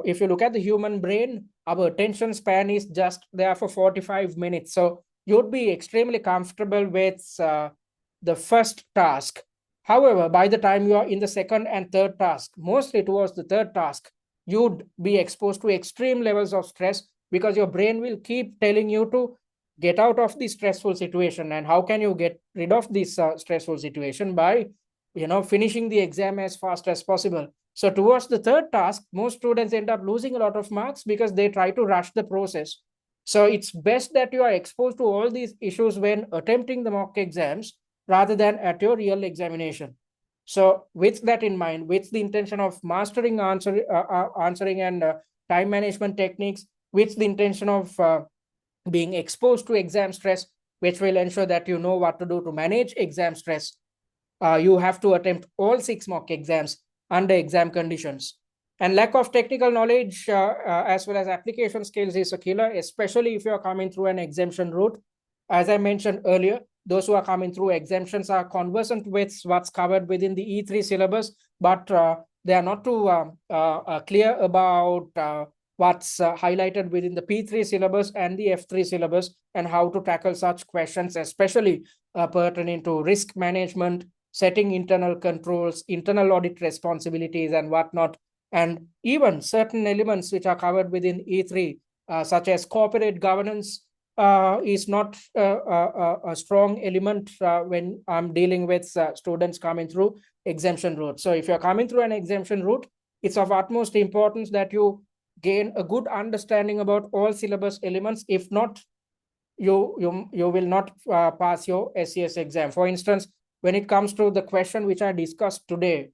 if you look at the human brain, our attention span is just there for 45 minutes. So you'd be extremely comfortable with the first task. However, by the time you are in the second and third task, mostly towards the third task, you'd be exposed to extreme levels of stress because your brain will keep telling you to get out of the stressful situation. And how can you get rid of this stressful situation? By finishing the exam as fast as possible. So towards the third task, most students end up losing a lot of marks because they try to rush the process. So it's best that you are exposed to all these issues when attempting the mock exams rather than at your real examination. So with that in mind, with the intention of mastering answering and time management techniques, with the intention of being exposed to exam stress, which will ensure that you know what to do to manage exam stress, you have to attempt all 6 mock exams under exam conditions. And lack of technical knowledge as well as application skills is a killer, especially if you're coming through an exemption route. As I mentioned earlier, those who are coming through exemptions are conversant with what's covered within the E3 syllabus, but they are not too clear about what's highlighted within the P3 syllabus and the F3 syllabus and how to tackle such questions, especially pertaining to risk management, setting internal controls, internal audit responsibilities, and whatnot. And even certain elements which are covered within E3, such as corporate governance, is not a strong element when I'm dealing with students coming through exemption route. So if you're coming through an exemption route, it's of utmost importance that you gain a good understanding about all syllabus elements. If not, you will not pass your SCS exam. For instance, when it comes to the question which I discussed today,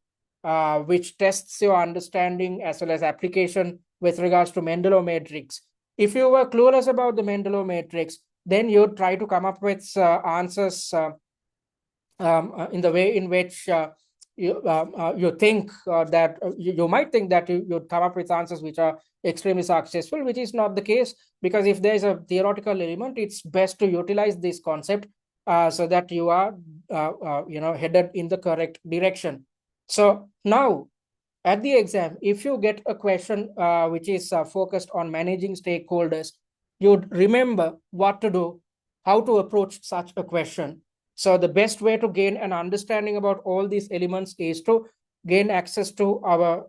which tests your understanding as well as application with regards to Mendelov matrix. If you were clueless about the Mendelov matrix, then you'd try to come up with answers in the way in which you think that you might think that you'd come up with answers which are extremely successful, which is not the case, because if there is a theoretical element, it's best to utilize this concept so that you are headed in the correct direction. So now at the exam, if you get a question which is focused on managing stakeholders, you'd remember what to do, how to approach such a question. So the best way to gain an understanding about all these elements is to gain access to our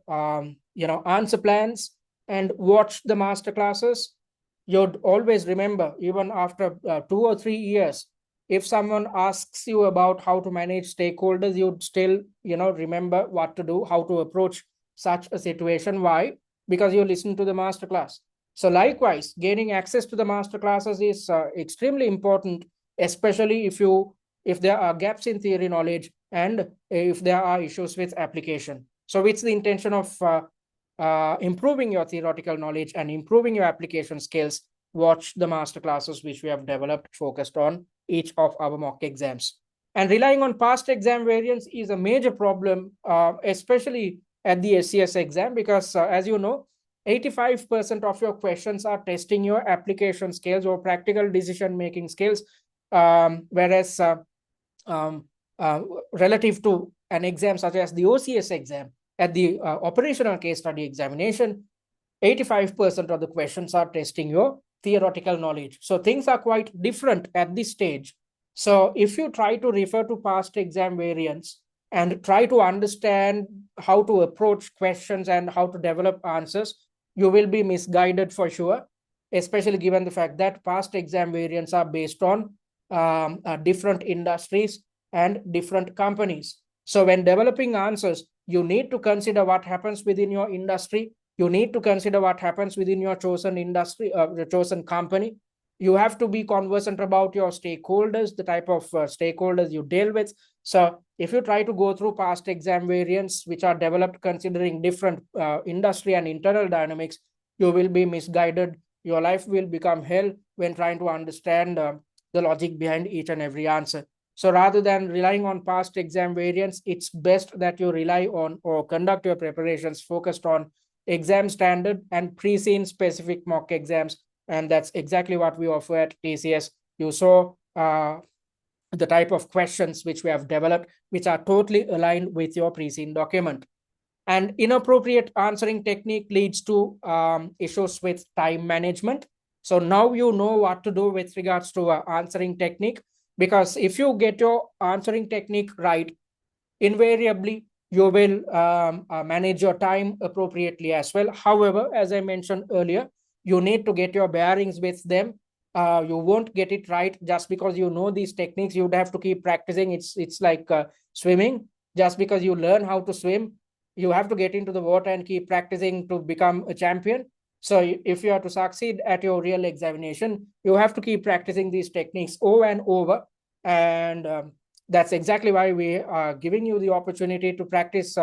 answer plans and watch the master classes. You'd always remember, even after 2 or 3 years, if someone asks you about how to manage stakeholders, you'd still, remember what to do, how to approach such a situation. Why? Because you listen to the masterclass. So likewise, gaining access to the masterclasses is extremely important, especially if there are gaps in theory knowledge and if there are issues with application. So with the intention of improving your theoretical knowledge and improving your application skills, watch the masterclasses which we have developed focused on each of our mock exams. And relying on past exam variants is a major problem, especially at the SCS exam, because as you know, 85% of your questions are testing your application skills or practical decision-making skills, whereas um, uh, relative to an exam such as the OCS exam, at the operational case study examination, 85% of the questions are testing your theoretical knowledge. So things are quite different at this stage. So if you try to refer to past exam variants and try to understand how to approach questions and how to develop answers, you will be misguided for sure, especially given the fact that past exam variants are based on different industries and different companies. So when developing answers, you need to consider what happens within your industry. You need to consider what happens within your chosen industry, the chosen company. You have to be conversant about your stakeholders, the type of stakeholders you deal with. So if you try to go through past exam variants, which are developed considering different industry and internal dynamics, you will be misguided. Your life will become hell when trying to understand the logic behind each and every answer. So rather than relying on past exam variants, it's best that you rely on or conduct your preparations focused on exam standard and pre-seen specific mock exams. And that's exactly what we offer at TCS. You saw the type of questions which we have developed, which are totally aligned with your pre-seen document. And inappropriate answering technique leads to issues with time management. So now you know what to do with regards to answering technique, because if you get your answering technique right, invariably you will manage your time appropriately as well. However, as I mentioned earlier, you need to get your bearings with them. You won't get it right just because you know these techniques. You would have to keep practicing. It's like swimming. Just because you learn how to swim, you have to get into the water and keep practicing to become a champion. So if you are to succeed at your real examination, you have to keep practicing these techniques over and over. And that's exactly why we are giving you the opportunity to practice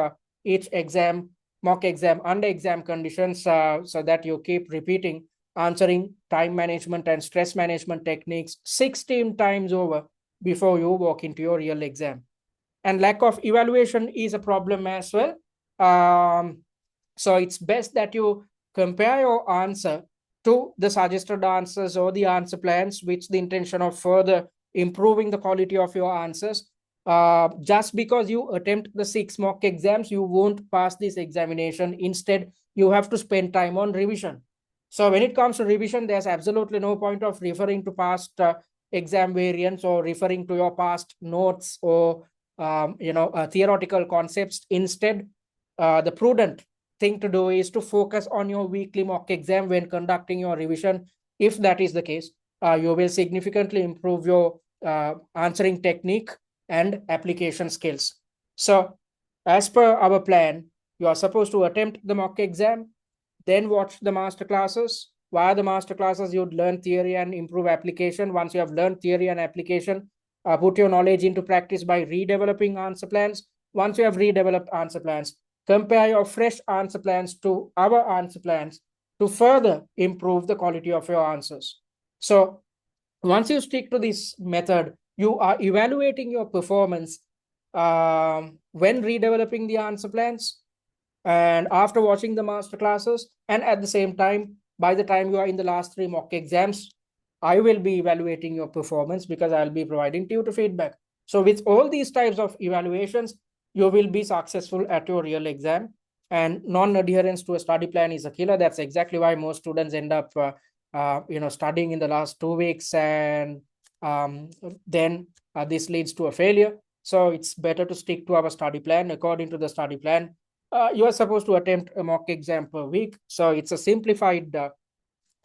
each exam, mock exam, under exam conditions, so that you keep repeating answering time management and stress management techniques 16 times over before you walk into your real exam. And lack of evaluation is a problem as well. So it's best that you compare your answer to the suggested answers or the answer plans, with the intention of further improving the quality of your answers. Just because you attempt the 6 mock exams, you won't pass this examination. Instead, you have to spend time on revision. So when it comes to revision, there's absolutely no point of referring to past exam variants or referring to your past notes or theoretical concepts. Instead, the prudent thing to do is to focus on your weekly mock exam when conducting your revision. If that is the case, you will significantly improve your answering technique and application skills. So as per our plan, you are supposed to attempt the mock exam, then watch the master classes. Via the master classes, you'd learn theory and improve application. Once you have learned theory and application, put your knowledge into practice by redeveloping answer plans. Once you have redeveloped answer plans, compare your fresh answer plans to our answer plans to further improve the quality of your answers. So once you stick to this method, you are evaluating your performance when redeveloping the answer plans and after watching the master classes. And at the same time, by the time you are in the last 3 mock exams, I will be evaluating your performance because I'll be providing tutor feedback. So with all these types of evaluations, you will be successful at your real exam. And non-adherence to a study plan is a killer. That's exactly why most students end up studying in the last 2 weeks, and then this leads to a failure. So it's better to stick to our study plan. According to the study plan, you are supposed to attempt a mock exam per week. So it's a simplified,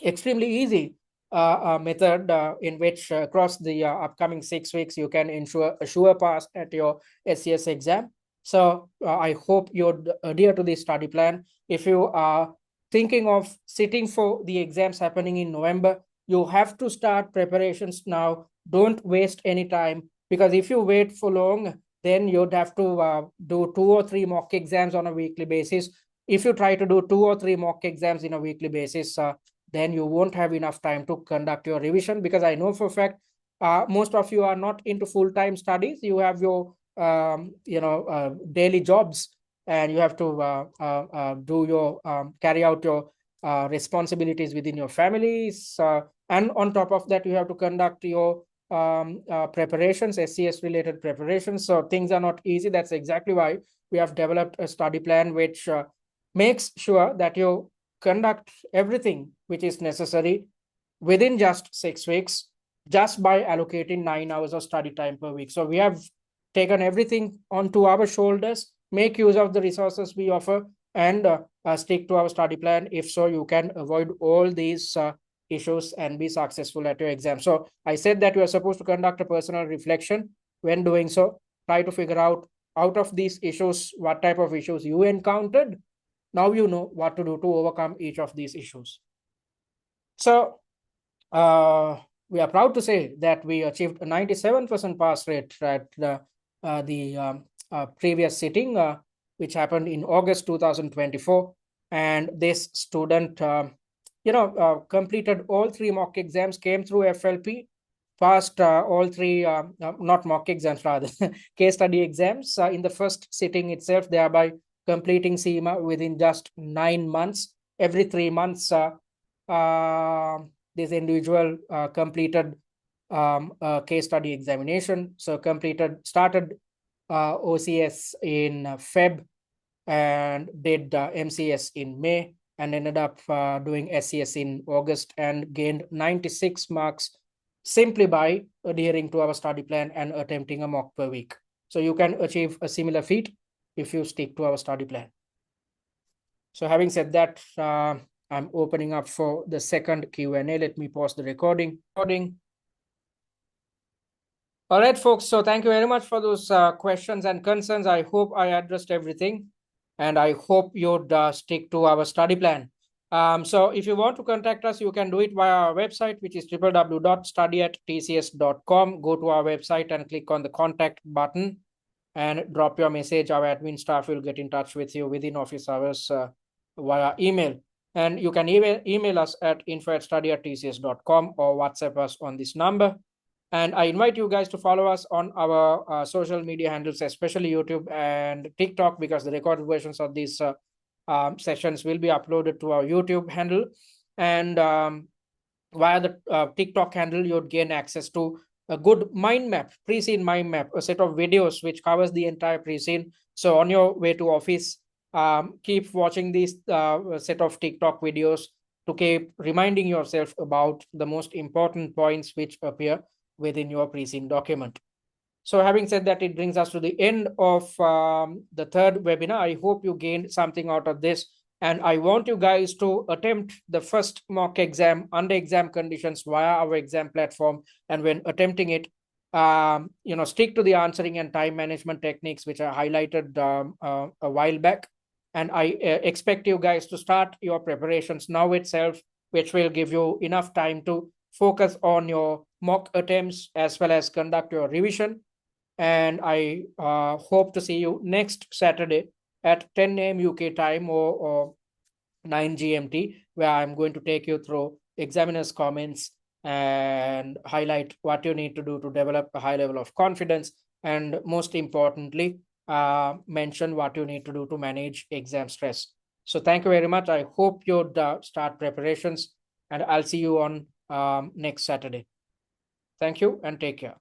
extremely easy method in which across the upcoming 6 weeks you can ensure a sure pass at your SCS exam. So I hope you'd adhere to this study plan. If you are thinking of sitting for the exams happening in November, you have to start preparations now. Don't waste any time, because if you wait for long, then you'd have to do 2 or 3 mock exams on a weekly basis. If you try to do 2 or 3 mock exams in a weekly basis, then you won't have enough time to conduct your revision, because I know for a fact most of you are not into full-time studies. You have your daily jobs, and you have to do your carry out your responsibilities within your families, and on top of that you have to conduct your preparations, SCS related preparations. So things are not easy. That's exactly why we have developed a study plan which makes sure that you conduct everything which is necessary within just 6 weeks, just by allocating 9 hours of study time per week. So we have taken everything onto our shoulders. Make use of the resources we offer, and stick to our study plan. If so, you can avoid all these issues and be successful at your exam. So I said that you are supposed to conduct a personal reflection. When doing so, try to figure out of these issues, what type of issues you encountered. Now you know what to do to overcome each of these issues. So we are proud to say that we achieved a 97% pass rate at the previous sitting, which happened in August 2024. And this student, completed all 3 mock exams, came through FLP, passed all 3, not mock exams, rather, case study exams in the first sitting itself, thereby completing CIMA within just 9 months. Every 3 months, this individual completed case study examination. So started OCS in Feb and did MCS in May, and ended up doing SCS in August, and gained 96 marks simply by adhering to our study plan and attempting a mock per week. So you can achieve a similar feat if you stick to our study plan. So having said that, I'm opening up for the second Q&A. Let me pause the recording. All right, folks. So thank you very much for those questions and concerns. I hope I addressed everything, and I hope you'd stick to our study plan. So if you want to contact us, you can do it via our website, which is www.study@tcs.com. Go to our website and click on the contact button and drop your message. Our admin staff will get in touch with you within office hours via email. And you can email us at info@study@tcs.com or WhatsApp us on this number. And I invite you guys to follow us on our social media handles, especially YouTube and TikTok, because the recorded versions of these sessions will be uploaded to our YouTube handle. And via the TikTok handle, you'd gain access to a good mind map, pre-scene mind map, a set of videos which covers the entire pre-scene. So on your way to office, keep watching these set of TikTok videos to keep reminding yourself about the most important points which appear within your pre-scene document. So having said that, it brings us to the end of the third webinar. I hope you gained something out of this, and I want you guys to attempt the first mock exam under exam conditions via our exam platform. And when attempting it, stick to the answering and time management techniques which I highlighted a while back. And I expect you guys to start your preparations now itself, which will give you enough time to focus on your mock attempts as well as conduct your revision. And I hope to see you next Saturday at 10 a.m. UK time or 9 GMT, where I'm going to take you through examiner's comments and highlight what you need to do to develop a high level of confidence, and most importantly, mention what you need to do to manage exam stress. So thank you very much. I hope you'd start preparations, and I'll see you on next Saturday. Thank you and take care.